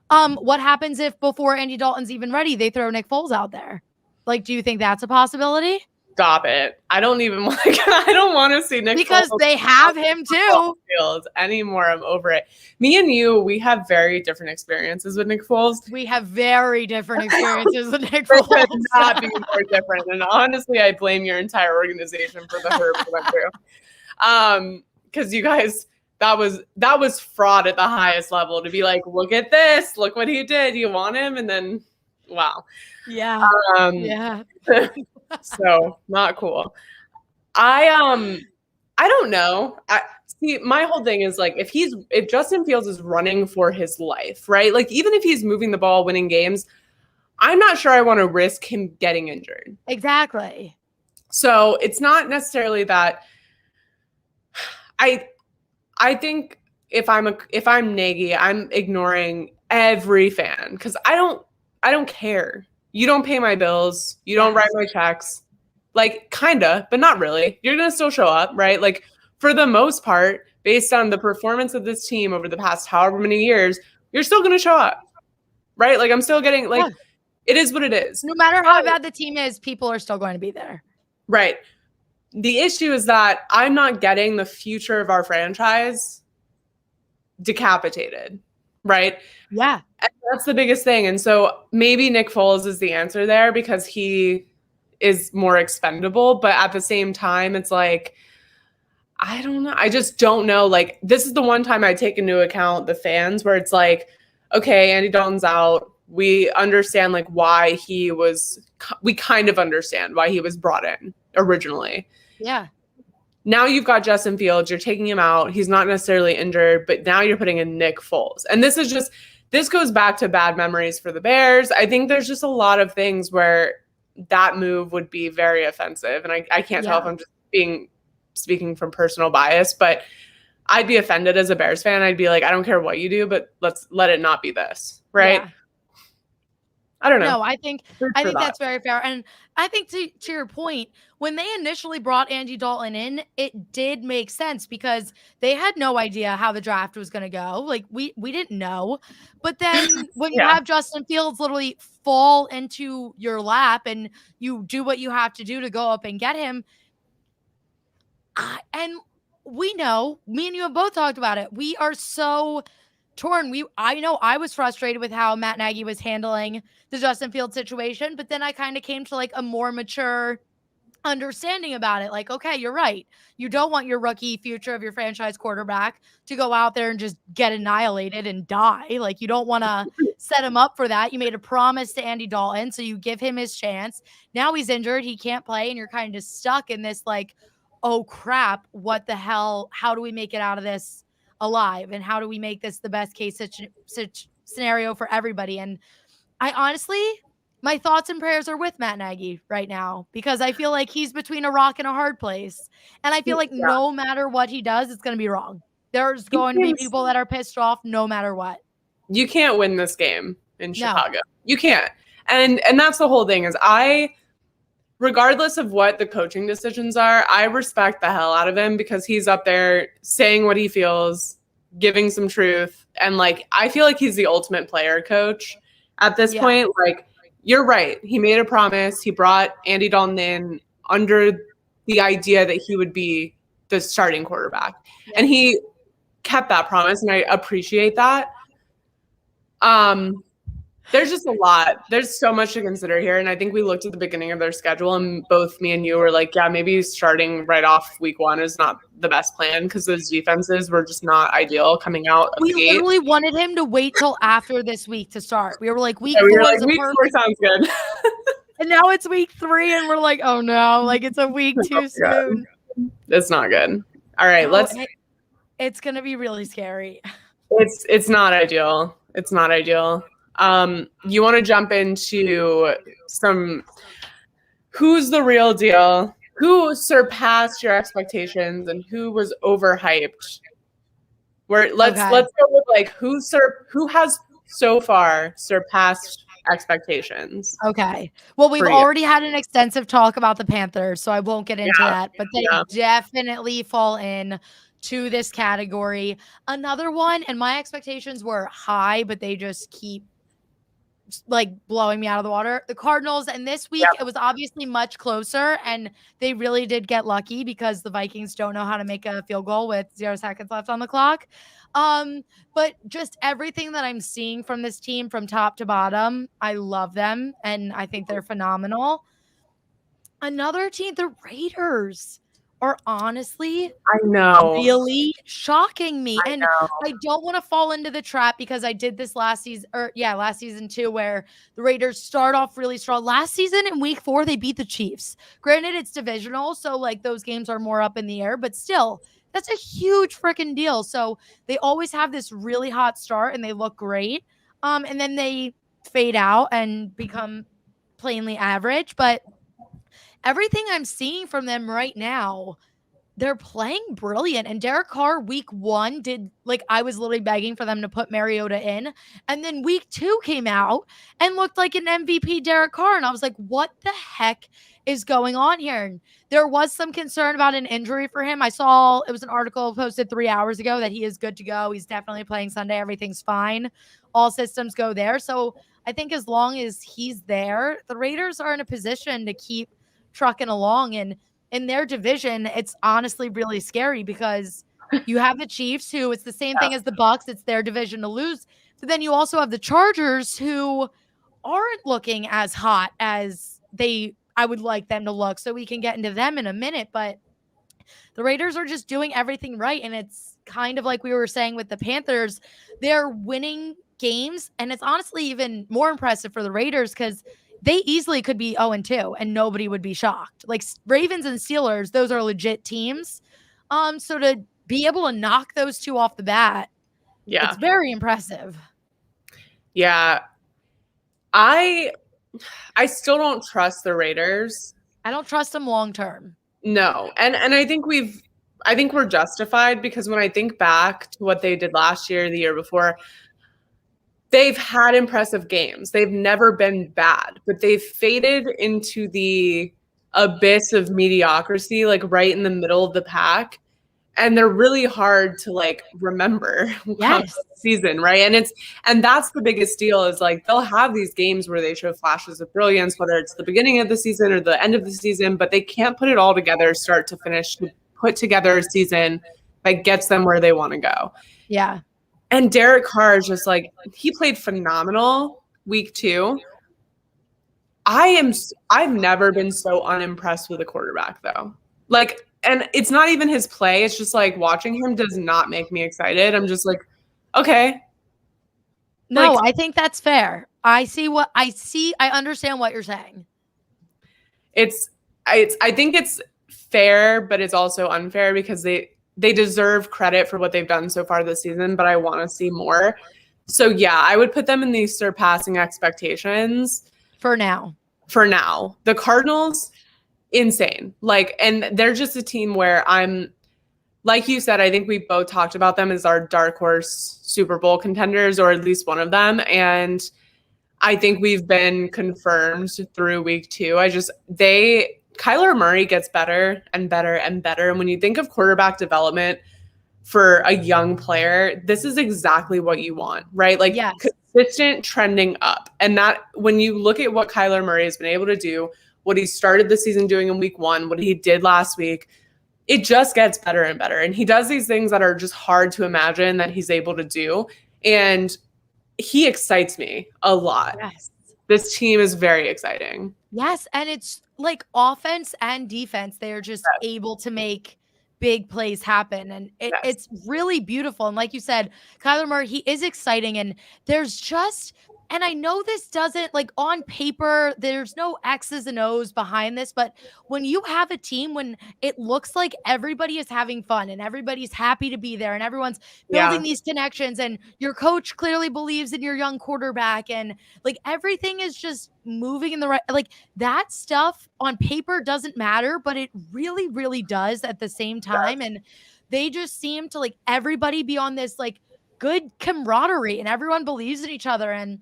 what happens if before Andy Dalton's even ready, they throw Nick Foles out there? Like, do you think that's a possibility? Stop it. I don't want to see Nick because Foles they have him too. Field anymore. I'm over it. Me and you, we have very different experiences with Nick Foles. We have very different experiences with Nick Foles. Could not be more different. And honestly, I blame your entire organization for the hurt we went through. Because you guys, that was fraud at the highest level to be like, look at this, look what he did. You want him, and then wow. Yeah. Yeah. So not cool. I don't know. See, my whole thing is like, if Justin Fields is running for his life, right? Like, even if he's moving the ball, winning games, I'm not sure I want to risk him getting injured. Exactly. So it's not necessarily that I think if I'm Nagy, I'm ignoring every fan because I don't care. You don't pay my bills. You don't write my checks. Like, kinda, but not really. You're going to still show up, right? Like, for the most part, based on the performance of this team over the past however many years, you're still going to show up, right? Like, I'm still getting, like, it is what it is. No matter how bad the team is, people are still going to be there. Right. The issue is that I'm not getting the future of our franchise decapitated, right? Yeah. And that's the biggest thing. And so maybe Nick Foles is the answer there because he is more expendable. But at the same time, it's like, I don't know. I just don't know. Like, this is the one time I take into account the fans where it's like, okay, Andy Dalton's out. We understand like why we kind of understand why he was brought in originally. Yeah. Now you've got Justin Fields. You're taking him out. He's not necessarily injured, but now you're putting in Nick Foles. And this goes back to bad memories for the Bears. I think there's just a lot of things where that move would be very offensive. And I can't tell if I'm just speaking from personal bias, but I'd be offended as a Bears fan. I'd be like, I don't care what you do, but let's let it not be this. Right. Yeah. I don't know. No, I think that's very fair. And I think to your point, when they initially brought Andy Dalton in, it did make sense because they had no idea how the draft was going to go. Like we didn't know. But then when you have Justin Fields literally fall into your lap and you do what you have to do to go up and get him. And we know, me and you have both talked about it. We are so torn. I know I was frustrated with how Matt Nagy was handling the Justin Fields situation, but then I kind of came to like a more mature understanding about it. Like, okay, you're right. You don't want your rookie future of your franchise quarterback to go out there and just get annihilated and die. Like, you don't want to set him up for that. You made a promise to Andy Dalton, so you give him his chance. Now he's injured. He can't play, and you're kind of stuck in this, like, oh, crap, what the hell? How do we make it out of this alive? And how do we make this the best case scenario for everybody? And I honestly, my thoughts and prayers are with Matt Nagy right now because I feel like he's between a rock and a hard place. And I feel like no matter what he does, it's going to be wrong. There's going to be people that are pissed off no matter what. You can't win this game in Chicago. You can't. And that's the whole thing is regardless of what the coaching decisions are, I respect the hell out of him because he's up there saying what he feels, giving some truth. And like, I feel like he's the ultimate player coach at this point. Like, you're right. He made a promise. He brought Andy Dalton in under the idea that he would be the starting quarterback. And he kept that promise, and I appreciate that. There's just a lot. There's so much to consider here. And I think we looked at the beginning of their schedule and both me and you were like, yeah, maybe starting right off week 1 is not the best plan because those defenses were just not ideal coming out of the gate. We literally wanted him to wait till after this week to start. We were like, week 4 sounds good. And now it's week 3 and we're like, oh no, like it's a week too soon. It's not good. All right, it's going to be really scary. It's not ideal. It's not ideal. You want to jump into who's the real deal, who surpassed your expectations, and who was overhyped. Let's go with like who has so far surpassed expectations. Okay. Well, we've already had an extensive talk about the Panthers, so I won't get into that, but they definitely fall in to this category. Another one, and my expectations were high, but they just keep like blowing me out of the water. The Cardinals, and this week it was obviously much closer, and they really did get lucky because the Vikings don't know how to make a field goal with 0 seconds left on the clock. But just everything that I'm seeing from this team from top to bottom, I love them, and I think they're phenomenal. Another team, the Raiders, are honestly really shocking me. I don't want to fall into the trap because I did this last season too, where the Raiders start off really strong. Last season in week 4, they beat the Chiefs. Granted, it's divisional, so like those games are more up in the air, but still, that's a huge freaking deal. So they always have this really hot start and they look great. And then they fade out and become plainly average, but everything I'm seeing from them right now, they're playing brilliant. And Derek Carr, week 1, I was literally begging for them to put Mariota in. And then week 2 came out and looked like an MVP Derek Carr. And I was like, what the heck is going on here? And there was some concern about an injury for him. I saw it was an article posted 3 hours ago that he is good to go. He's definitely playing Sunday. Everything's fine. All systems go there. So I think as long as he's there, the Raiders are in a position to keep trucking along. And in their division, it's honestly really scary because you have the Chiefs, who it's the same thing as the Bucs. It's their division to lose. But then you also have the Chargers, who aren't looking as hot as I would like them to look. So we can get into them in a minute. But the Raiders are just doing everything right. And it's kind of like we were saying with the Panthers. They're winning games. And it's honestly even more impressive for the Raiders because they easily could be 0-2 and nobody would be shocked. Like Ravens and Steelers, those are legit teams. So to be able to knock those two off the bat, it's very impressive. Yeah. I still don't trust the Raiders. I don't trust them long term. No. And I think we're justified because when I think back to what they did last year, the year before, they've had impressive games. They've never been bad, but they've faded into the abyss of mediocrity, like right in the middle of the pack. And they're really hard to like remember the season, right? And that's the biggest deal is like they'll have these games where they show flashes of brilliance, whether it's the beginning of the season or the end of the season, but they can't put it all together, start to finish, to put together a season that gets them where they want to go. Yeah. And Derek Carr is just like, he played phenomenal week 2. I've never been so unimpressed with a quarterback though. Like, and it's not even his play. It's just like watching him does not make me excited. I'm just like, okay. No, Like, I think that's fair. I understand what you're saying. I think it's fair, but it's also unfair because they deserve credit for what they've done so far this season, but I want to see more. So yeah, I would put them in these surpassing expectations for now. For now. The Cardinals, insane. Like, and they're just a team where like you said, I think we both talked about them as our dark horse Super Bowl contenders, or at least one of them. And I think we've been confirmed through week 2. Kyler Murray gets better and better and better. And when you think of quarterback development for a young player, this is exactly what you want, right? Like, yes. Consistent trending up. And that when you look at what Kyler Murray has been able to do, what he started the season doing in week 1, what he did last week, it just gets better and better. And he does these things that are just hard to imagine that he's able to do. And he excites me a lot. Yes. This team is very exciting. Yes. And it's like offense and defense. They are just able to make big plays happen. And it's really beautiful. And like you said, Kyler Murray, he is exciting. And there's just, and I know this doesn't, like, on paper, there's no X's and O's behind this, but when you have a team, when it looks like everybody is having fun and everybody's happy to be there and everyone's building these connections and your coach clearly believes in your young quarterback and like everything is just moving in the right, like that stuff on paper doesn't matter, but it really, really does at the same time. And they just seem to, like, everybody be on this like good camaraderie and everyone believes in each other. And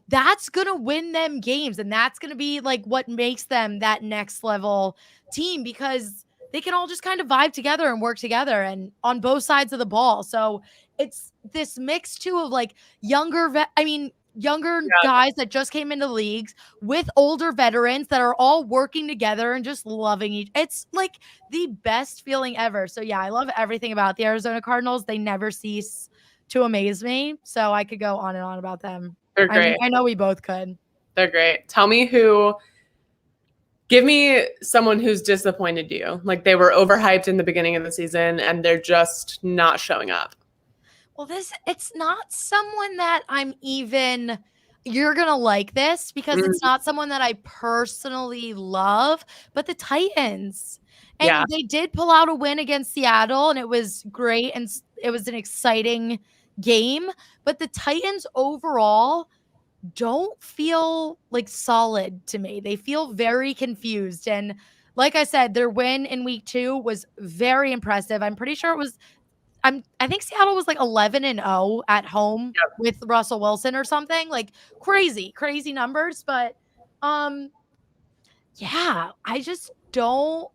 that's going to win them games. And that's going to be like what makes them that next level team, because they can all just kind of vibe together and work together and on both sides of the ball. So it's this mix too of like younger guys that just came into leagues with older veterans that are all working together and just loving each. It's like the best feeling ever. So yeah, I love everything about the Arizona Cardinals. They never cease to amaze me. So I could go on and on about them. They're great. I know we both could. They're great. Give me someone who's disappointed you. Like they were overhyped in the beginning of the season and they're just not showing up. Well, it's not someone that you're going to like this because it's not someone that I personally love, but the Titans. And they did pull out a win against Seattle and it was great. And it was an exciting game, but the Titans overall don't feel like solid to me. They feel very confused. And like I said, their win in week 2 was very impressive. I'm pretty sure I think Seattle was like 11-0 at home with Russell Wilson or something, like crazy numbers. But I just don't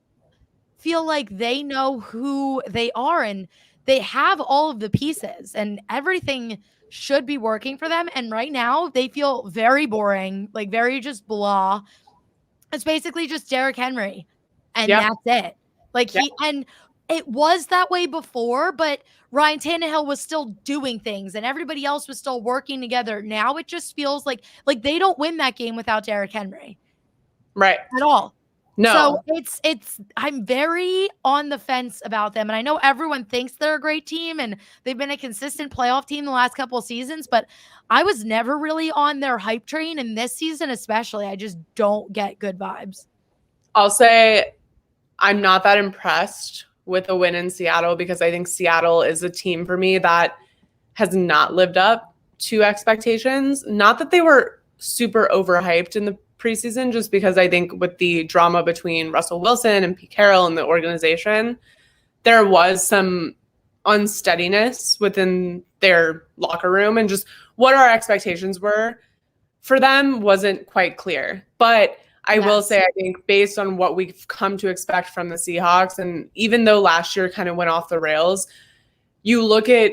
feel like they know who they are. And they have all of the pieces and everything should be working for them. And right now they feel very boring, like very just blah. It's basically just Derrick Henry and that's it. Like and it was that way before, but Ryan Tannehill was still doing things and everybody else was still working together. Now it just feels like they don't win that game without Derrick Henry. Right. At all. No. So I'm very on the fence about them. And I know everyone thinks they're a great team and they've been a consistent playoff team the last couple of seasons, but I was never really on their hype train. And this season, especially, I just don't get good vibes. I'll say I'm not that impressed with a win in Seattle because I think Seattle is a team for me that has not lived up to expectations. Not that they were super overhyped in the preseason, just because I think with the drama between Russell Wilson and Pete Carroll and the organization, there was some unsteadiness within their locker room and just what our expectations were for them wasn't quite clear. But I will say, I think based on what we've come to expect from the Seahawks, and even though last year kind of went off the rails, you look at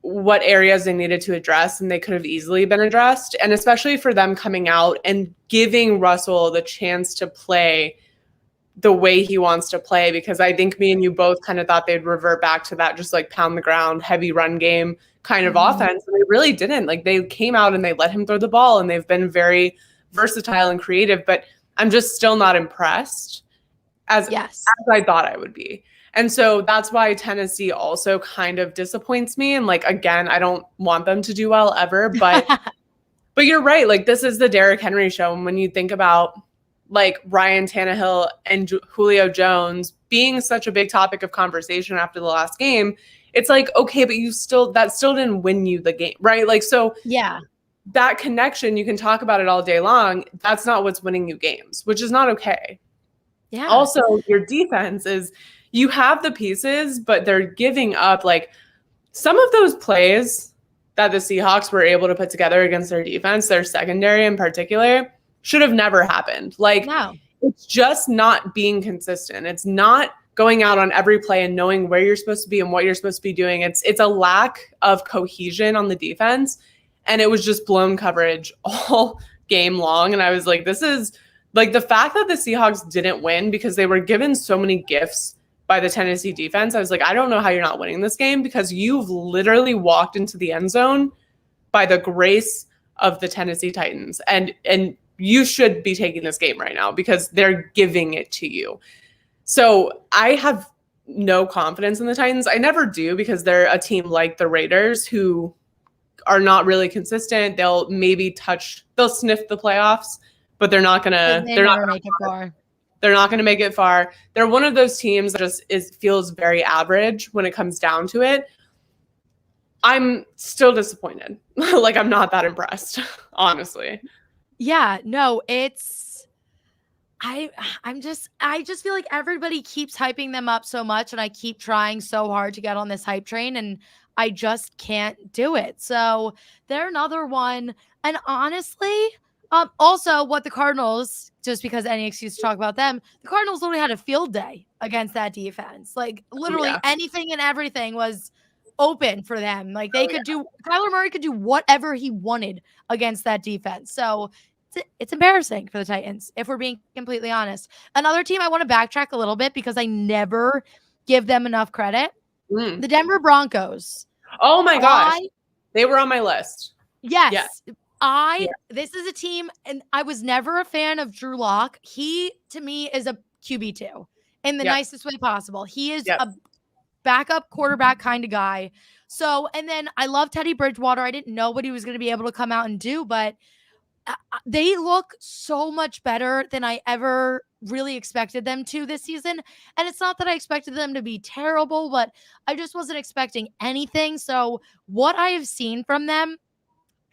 what areas they needed to address and they could have easily been addressed. And especially for them coming out and giving Russell the chance to play the way he wants to play, because I think me and you both kind of thought they'd revert back to that just like pound the ground, heavy run game kind of offense. And they really didn't. Like they came out and they let him throw the ball and they've been very versatile and creative, but I'm just still not impressed as I thought I would be. And so that's why Tennessee also kind of disappoints me. And like, again, I don't want them to do well ever, but you're right. Like, this is the Derrick Henry show. And when you think about like Ryan Tannehill and Julio Jones being such a big topic of conversation after the last game, it's like, okay, but that still didn't win you the game, right? Like, so yeah, that connection, you can talk about it all day long. That's not what's winning you games, which is not okay. Yeah. Also, your defense is, you have the pieces, but they're giving up. Like, some of those plays that the Seahawks were able to put together against their defense, their secondary in particular, should have never happened. Like, it's just not being consistent. It's not going out on every play and knowing where you're supposed to be and what you're supposed to be doing. It's a lack of cohesion on the defense. And it was just blown coverage all game long. And I was like, this is like, the fact that the Seahawks didn't win because they were given so many gifts by the Tennessee defense. I was like, I don't know how you're not winning this game, because you've literally walked into the end zone by the grace of the Tennessee Titans. And you should be taking this game right now because they're giving it to you. So I have no confidence in the Titans. I never do, because they're a team like the Raiders who are not really consistent. They'll sniff the playoffs, but they're not going to make it far. They're not going to make it far. They're one of those teams that just feels very average when it comes down to it. I'm still disappointed. Like, I'm not that impressed, honestly. Yeah, no, I just feel like everybody keeps hyping them up so much, and I keep trying so hard to get on this hype train, and I just can't do it. So they're another one. And honestly, also what the Cardinals, just because any excuse to talk about them, the Cardinals literally had a field day against that defense. Like, literally anything and everything was open for them. Like, they could do, Kyler Murray could do whatever he wanted against that defense. So it's embarrassing for the Titans, if we're being completely honest. Another team I want to backtrack a little bit because I never give them enough credit. The Denver Broncos. Oh my gosh. They were on my list. Yes. This is a team, and I was never a fan of Drew Lock. He, to me, is a QB2 in the nicest way possible. He is a backup quarterback kind of guy. So, and then I love Teddy Bridgewater. I didn't know what he was going to be able to come out and do, but they look so much better than I ever really expected them to this season. And it's not that I expected them to be terrible, but I just wasn't expecting anything. So what I have seen from them,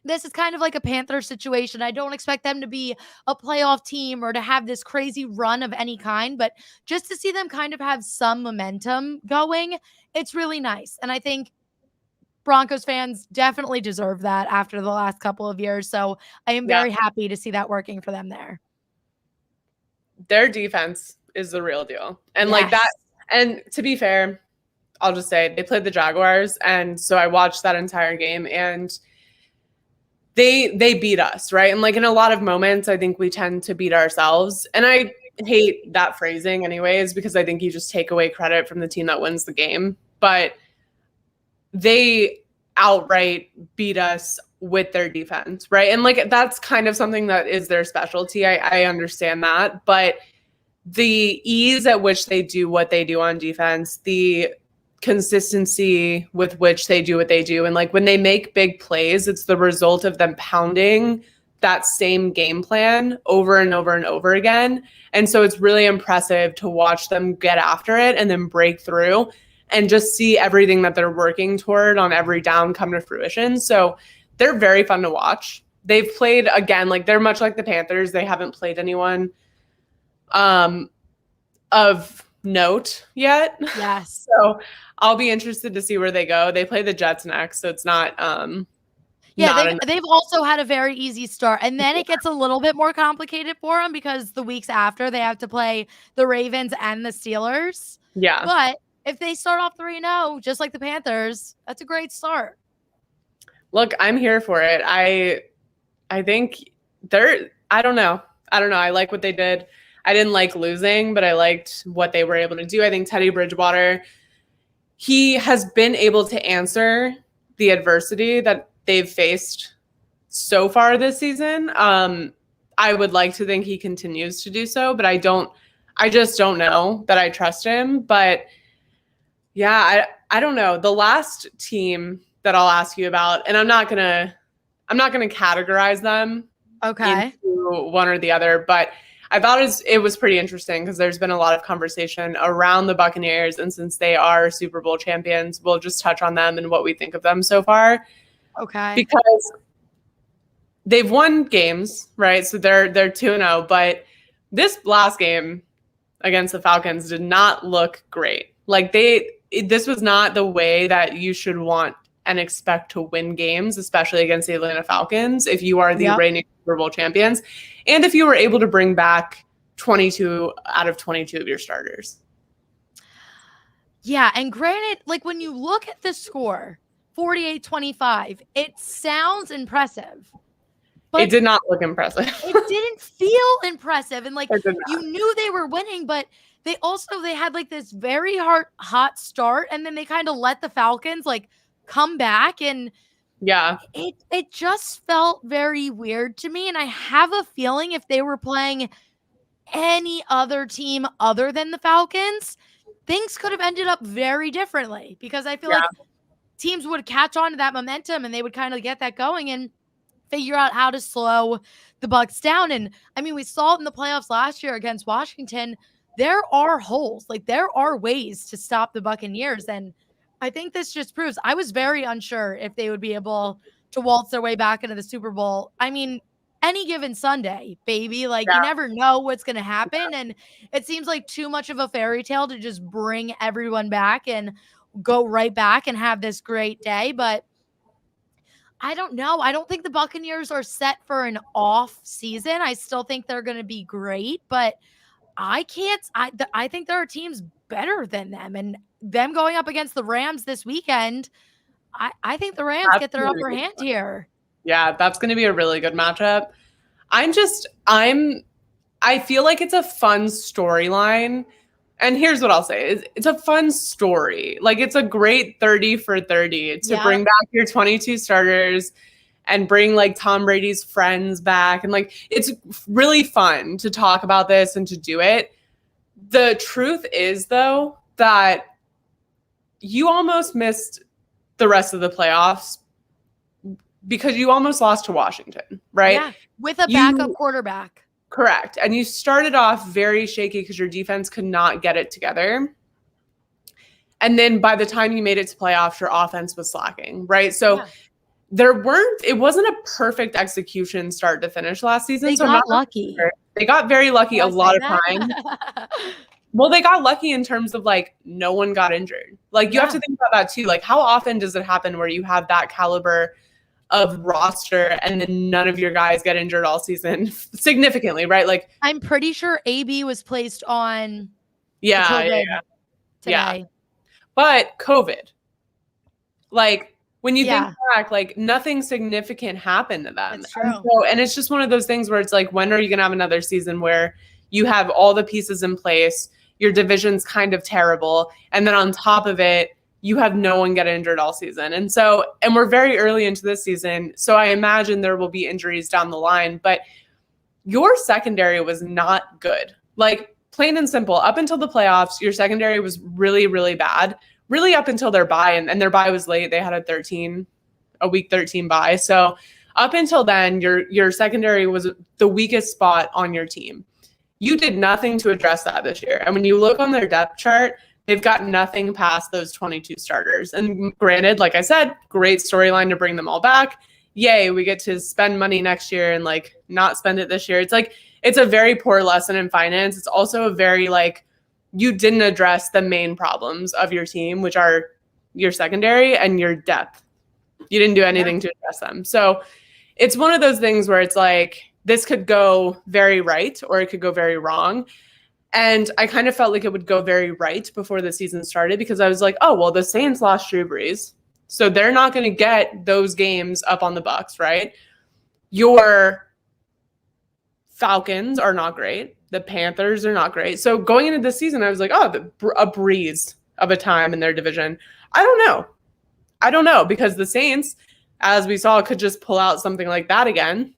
this is kind of like a Panthers situation. I don't expect them to be a playoff team or to have this crazy run of any kind, but just to see them kind of have some momentum going, it's really nice. And I think Broncos fans definitely deserve that after the last couple of years. So I am very happy to see that working for them there. Their defense is the real deal. And like that, and to be fair, I'll just say they played the Jaguars. And so I watched that entire game, and they beat us, right? And like, in a lot of moments, I think we tend to beat ourselves. And I hate that phrasing anyways, because I think you just take away credit from the team that wins the game. But they outright beat us with their defense, right? And like, that's kind of something that is their specialty. I understand that. But the ease at which they do what they do on defense, the consistency with which they do what they do, and like when they make big plays, it's the result of them pounding that same game plan over and over and over again. And so it's really impressive to watch them get after it and then break through and just see everything that they're working toward on every down come to fruition. So they're very fun to watch. They've played, again, like, they're much like the Panthers. They haven't played anyone of note yet. Yes. So I'll be interested to see where they go. They play the Jets next, so it's not they've also had a very easy start, and then it gets a little bit more complicated for them because the weeks after they have to play the Ravens and the Steelers. Yeah. But if they start off 3-0, just like the Panthers, that's a great start. Look, I'm here for it. I think I don't know. I like what they did. I didn't like losing, but I liked what they were able to do. I think Teddy Bridgewater, he has been able to answer the adversity that they've faced so far this season. I would like to think he continues to do so, but I just don't know that I trust him. But yeah, I don't know. The last team that I'll ask you about, and I'm not gonna categorize them into one or the other, but I thought it was pretty interesting because there's been a lot of conversation around the Buccaneers, and since they are Super Bowl champions, we'll just touch on them and what we think of them so far. Okay. Because they've won games, right? So they're 2-0, but this last game against the Falcons did not look great. Like this was not the way that you should want and expect to win games, especially against the Atlanta Falcons, if you are the reigning Super Bowl champions, and if you were able to bring back 22 out of 22 of your starters. Yeah, and granted, like when you look at the score, 48-25, it sounds impressive. But it did not look impressive. It didn't feel impressive. And like you knew they were winning, but they had like this very hot start, and then they kind of let the Falcons like come back, and it just felt very weird to me. And I have a feeling if they were playing any other team other than the Falcons, things could have ended up very differently, because I feel like teams would catch on to that momentum and they would kind of get that going and figure out how to slow the Bucs down. And I mean, we saw it in the playoffs last year against Washington. There are holes, like there are ways to stop the Buccaneers. And I think this just proves, I was very unsure if they would be able to waltz their way back into the Super Bowl. I mean, any given Sunday, baby, like you never know what's going to happen. And it seems like too much of a fairy tale to just bring everyone back and go right back and have this great day. But I don't know. I don't think the Buccaneers are set for an off season. I still think they're going to be great, but I think there are teams better than them, and them going up against the Rams this weekend, I think the Rams get their upper hand here. Yeah, that's going to be a really good matchup. I feel like it's a fun storyline. And here's what I'll say. It's a fun story. Like, it's a great 30 for 30 to bring back your 22 starters and bring, like, Tom Brady's friends back. And, like, it's really fun to talk about this and to do it. The truth is, though, that you almost missed the rest of the playoffs because you almost lost to Washington, right? Yeah, with a backup quarterback. Correct. And you started off very shaky because your defense could not get it together. And then by the time you made it to playoffs, your offense was slacking, right? So it wasn't a perfect execution start to finish last season. They got lucky. They got very lucky a lot of times. Well, they got lucky in terms of, like, no one got injured. Like, you have to think about that too. Like, how often does it happen where you have that caliber of roster and then none of your guys get injured all season significantly, right? Like, I'm pretty sure AB was placed on today. But COVID, like, when you think back, like, nothing significant happened to them. That's true. And it's just one of those things where it's like, when are you going to have another season where you have all the pieces in place, your division's kind of terrible, and then on top of it, you have no one get injured all season. And we're very early into this season, so I imagine there will be injuries down the line, but your secondary was not good. Like, plain and simple, up until the playoffs, your secondary was really, really bad, really up until their bye, and their bye was late. They had a week 13 bye. So up until then, your secondary was the weakest spot on your team. You did nothing to address that this year. And when you look on their depth chart, they've got nothing past those 22 starters. And granted, like I said, great storyline to bring them all back. Yay, we get to spend money next year and, like, not spend it this year. It's like, it's a very poor lesson in finance. It's also a very, like, you didn't address the main problems of your team, which are your secondary and your depth. You didn't do anything to address them. So it's one of those things where it's like, this could go very right or it could go very wrong. And I kind of felt like it would go very right before the season started because I was like, oh, well, the Saints lost Drew Brees, so they're not going to get those games up on the Bucs, right? Your Falcons are not great. The Panthers are not great. So going into this season, I was like, oh, a breeze of a time in their division. I don't know because the Saints, as we saw, could just pull out something like that again.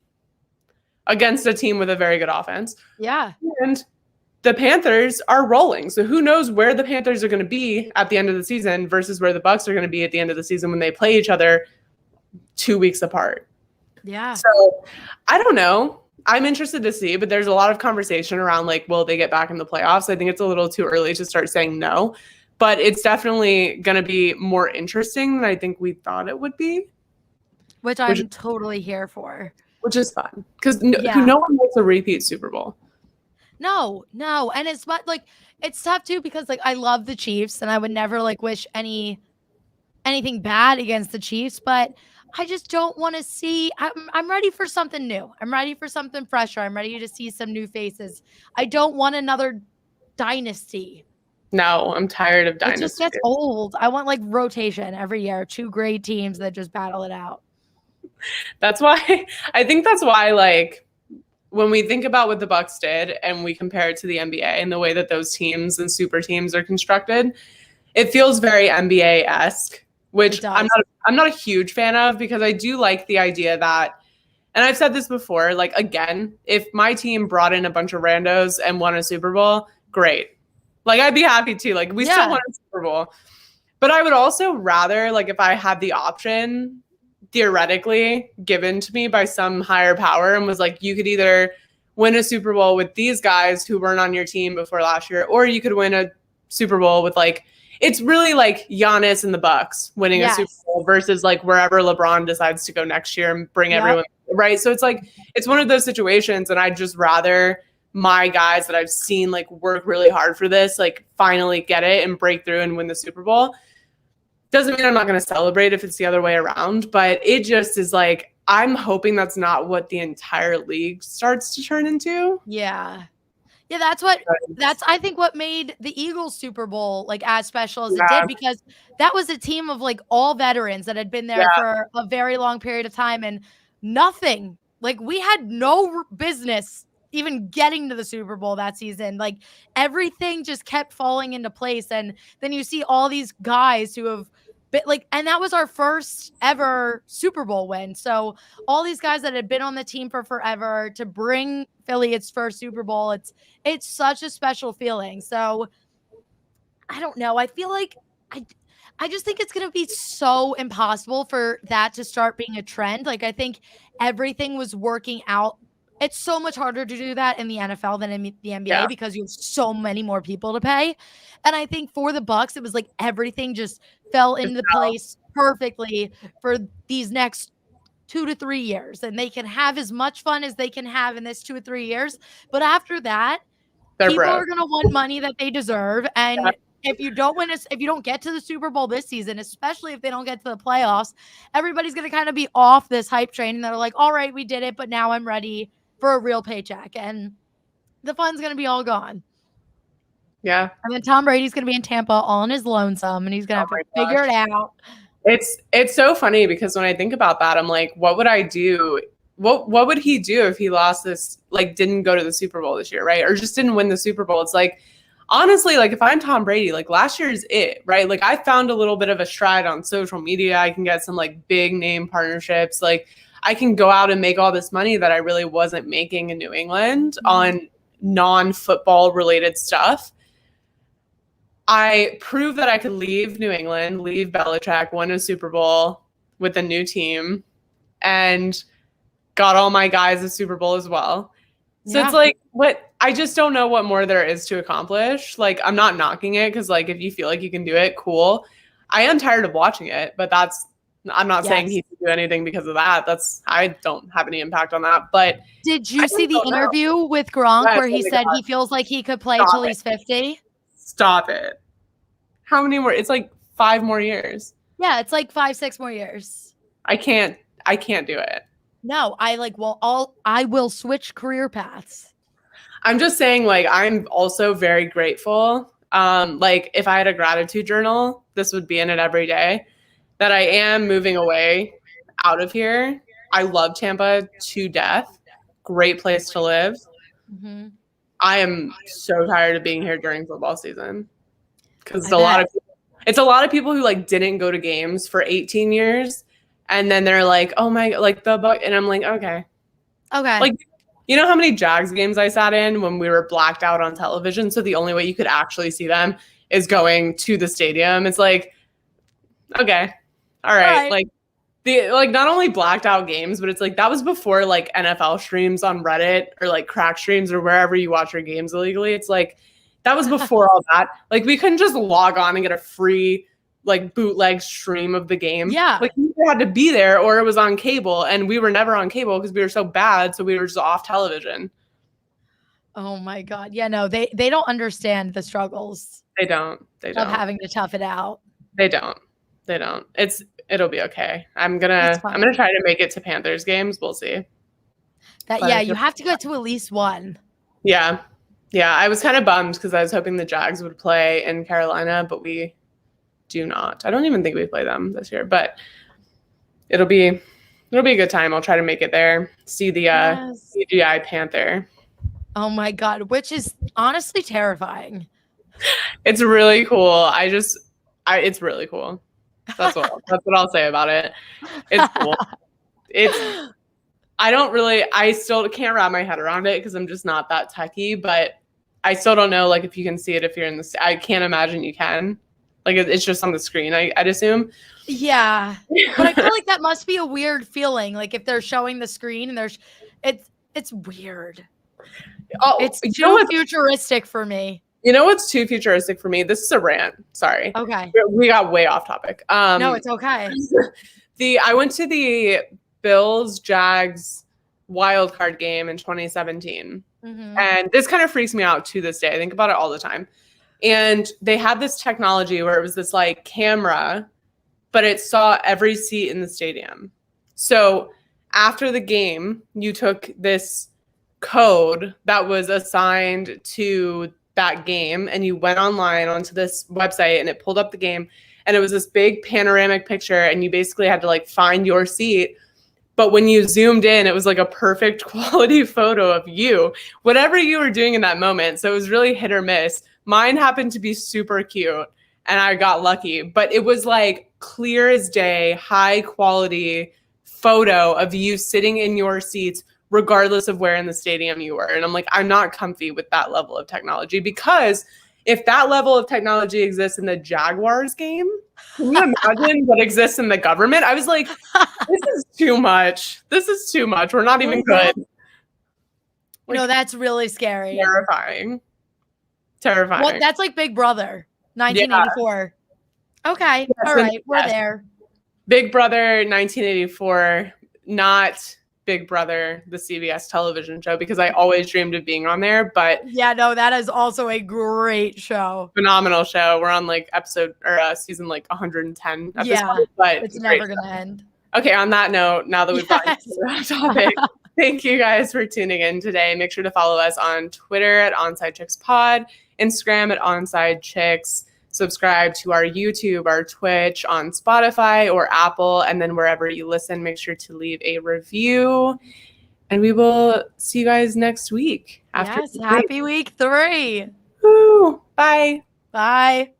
against a team with a very good offense. Yeah. And the Panthers are rolling. So who knows where the Panthers are going to be at the end of the season versus where the Bucks are going to be at the end of the season when they play each other 2 weeks apart. Yeah. So I don't know. I'm interested to see, but there's a lot of conversation around like, will they get back in the playoffs? I think it's a little too early to start saying no, but it's definitely going to be more interesting than I think we thought it would be. Which I'm totally here for. Which is fun because no one likes a repeat Super Bowl. No. And it's like, it's tough too because like I love the Chiefs and I would never like wish anything bad against the Chiefs, but I just don't want to see. I'm ready for something new. I'm ready for something fresher. I'm ready to see some new faces. I don't want another dynasty. No, I'm tired of dynasty. It just gets old. I want like rotation every year. 2 great teams that just battle it out. That's why like when we think about what the Bucks did and we compare it to the NBA and the way that those teams and super teams are constructed, it feels very NBA-esque. Which I'm not a huge fan of because I do like the idea that, and I've said this before, like, again, if my team brought in a bunch of randos and won a Super Bowl, great. Like, I'd be happy to. Like, we still won a Super Bowl. But I would also rather, like, if I had the option, theoretically, given to me by some higher power and was like, you could either win a Super Bowl with these guys who weren't on your team before last year, or you could win a Super Bowl with, like, it's really like Giannis and the Bucks winning a Super Bowl versus like wherever LeBron decides to go next year and bring everyone, right? So it's like, it's one of those situations, and I'd just rather my guys that I've seen like work really hard for this, like finally get it and break through and win the Super Bowl. Doesn't mean I'm not going to celebrate if it's the other way around, but it just is like, I'm hoping that's not what the entire league starts to turn into. Yeah, that's I think what made the Eagles Super Bowl like as special as it did, because that was a team of like all veterans that had been there for a very long period of time, and nothing, like we had no business even getting to the Super Bowl that season. Like everything just kept falling into place, and then you see all these guys who have like, and that was our first ever Super Bowl win. So all these guys that had been on the team for forever to bring Philly its first Super Bowl, it's such a special feeling. So I don't know. I feel like I just think it's going to be so impossible for that to start being a trend. Like I think everything was working out. It's so much harder to do that in the NFL than in the NBA because you have so many more people to pay. And I think for the Bucks, it was like everything just fell into place perfectly for these next 2 to 3 years. And they can have as much fun as they can have in this 2 or 3 years. But after that, people are going to want money that they deserve. And if you don't if you don't get to the Super Bowl this season, especially if they don't get to the playoffs, everybody's going to kind of be off this hype train. And they're like, all right, we did it, but now I'm ready for a real paycheck, and the fun's going to be all gone. Yeah. And then Tom Brady's going to be in Tampa all on his lonesome, and he's going to have to figure it out. It's so funny because when I think about that, I'm like, what would I do? What would he do if he lost this, like didn't go to the Super Bowl this year, right? Or just didn't win the Super Bowl? It's like, honestly, like if I'm Tom Brady, like last year's it, right? Like I found a little bit of a stride on social media. I can get some like big name partnerships. Like I can go out and make all this money that I really wasn't making in New England on non-football related stuff. I proved that I could leave New England, leave Belichick, win a Super Bowl with a new team, and got all my guys a Super Bowl as well. So it's like, I just don't know what more there is to accomplish. Like, I'm not knocking it because, like, if you feel like you can do it, cool. I am tired of watching it, but I'm not saying he can do anything because of that. I don't have any impact on that. But did you see the interview with Gronk where he said he feels like he could play till he's 50? Stop it. How many more? It's like 5 more years. Yeah, it's like 5-6 more years. I can't do it. No, I will switch career paths. I'm just saying, like, I'm also very grateful. Like, if I had a gratitude journal, this would be in it every day, that I am moving away out of here. I love Tampa to death. Great place to live. Mm-hmm. I am so tired of being here during football season because it's a lot of people who like didn't go to games for 18 years. And then they're like, oh my, like the Buck. And I'm like, okay. Like You know how many Jags games I sat in when we were blacked out on television? So the only way you could actually see them is going to the stadium. It's like, okay, all right. Like not only blacked out games, but it's like that was before like NFL streams on Reddit or like crack streams or wherever you watch your games illegally. It's like that was before all that. Like we couldn't just log on and get a free like bootleg stream of the game. Yeah. Like you had to be there or it was on cable, and we were never on cable because we were so bad, so we were just off television. Oh my God. Yeah, no, they don't understand the struggles. They don't. Of having to tough it out. They don't. It'll be okay. I'm gonna try to make it to Panthers games. We'll see. You have to go to at least one. Yeah. I was kind of bummed because I was hoping the Jags would play in Carolina, but we do not. I don't even think we play them this year, but it'll be a good time. I'll try to make it there. See the CGI Panther. Oh my God, which is honestly terrifying. It's really cool. It's really cool. That's what I'll say about it. It's cool. I still can't wrap my head around it because I'm just not that techie, but I still don't know like if you can see it if you're in the I can't imagine you can. Like it's just on the screen, I'd assume. Yeah. But I feel like that must be a weird feeling. Like if they're showing the screen and it's weird. Oh, it's too futuristic for me. You know what's too futuristic for me? This is a rant. Sorry. Okay. We got way off topic. No, it's okay. I went to the Bills Jags wild card game in 2017. Mm-hmm. And this kind of freaks me out to this day. I think about it all the time. And they had this technology where it was this like camera, but it saw every seat in the stadium. So after the game, you took this code that was assigned to that game and you went online onto this website and it pulled up the game and it was this big panoramic picture and you basically had to like find your seat. But when you zoomed in, it was like a perfect quality photo of you, whatever you were doing in that moment. So it was really hit or miss. Mine happened to be super cute and I got lucky, but it was like clear as day, high quality photo of you sitting in your seats, regardless of where in the stadium you were. And I'm like, I'm not comfy with that level of technology, because if that level of technology exists in the Jaguars game, can you imagine what exists in the government? I was like, this is too much. This is too much. We're not even good. Like, no, that's really scary. Terrifying. Well, that's like Big Brother, 1984. Yeah. Okay. Yes, all right. We're there. Big Brother, 1984, not Big Brother, the CBS television show, because I always dreamed of being on there. But yeah, no, that is also a great show. Phenomenal show. We're on like season like 110 at this point, but it's never going to end. Okay, on that note, now that we've gotten to that topic, thank you guys for tuning in today. Make sure to follow us on Twitter at Onside Chicks Pod, Instagram at Onside Chicks. Subscribe to our YouTube, our Twitch, on Spotify or Apple, and then wherever you listen, make sure to leave a review. And we will see you guys next week. Happy week 3. Woo! Bye. Bye.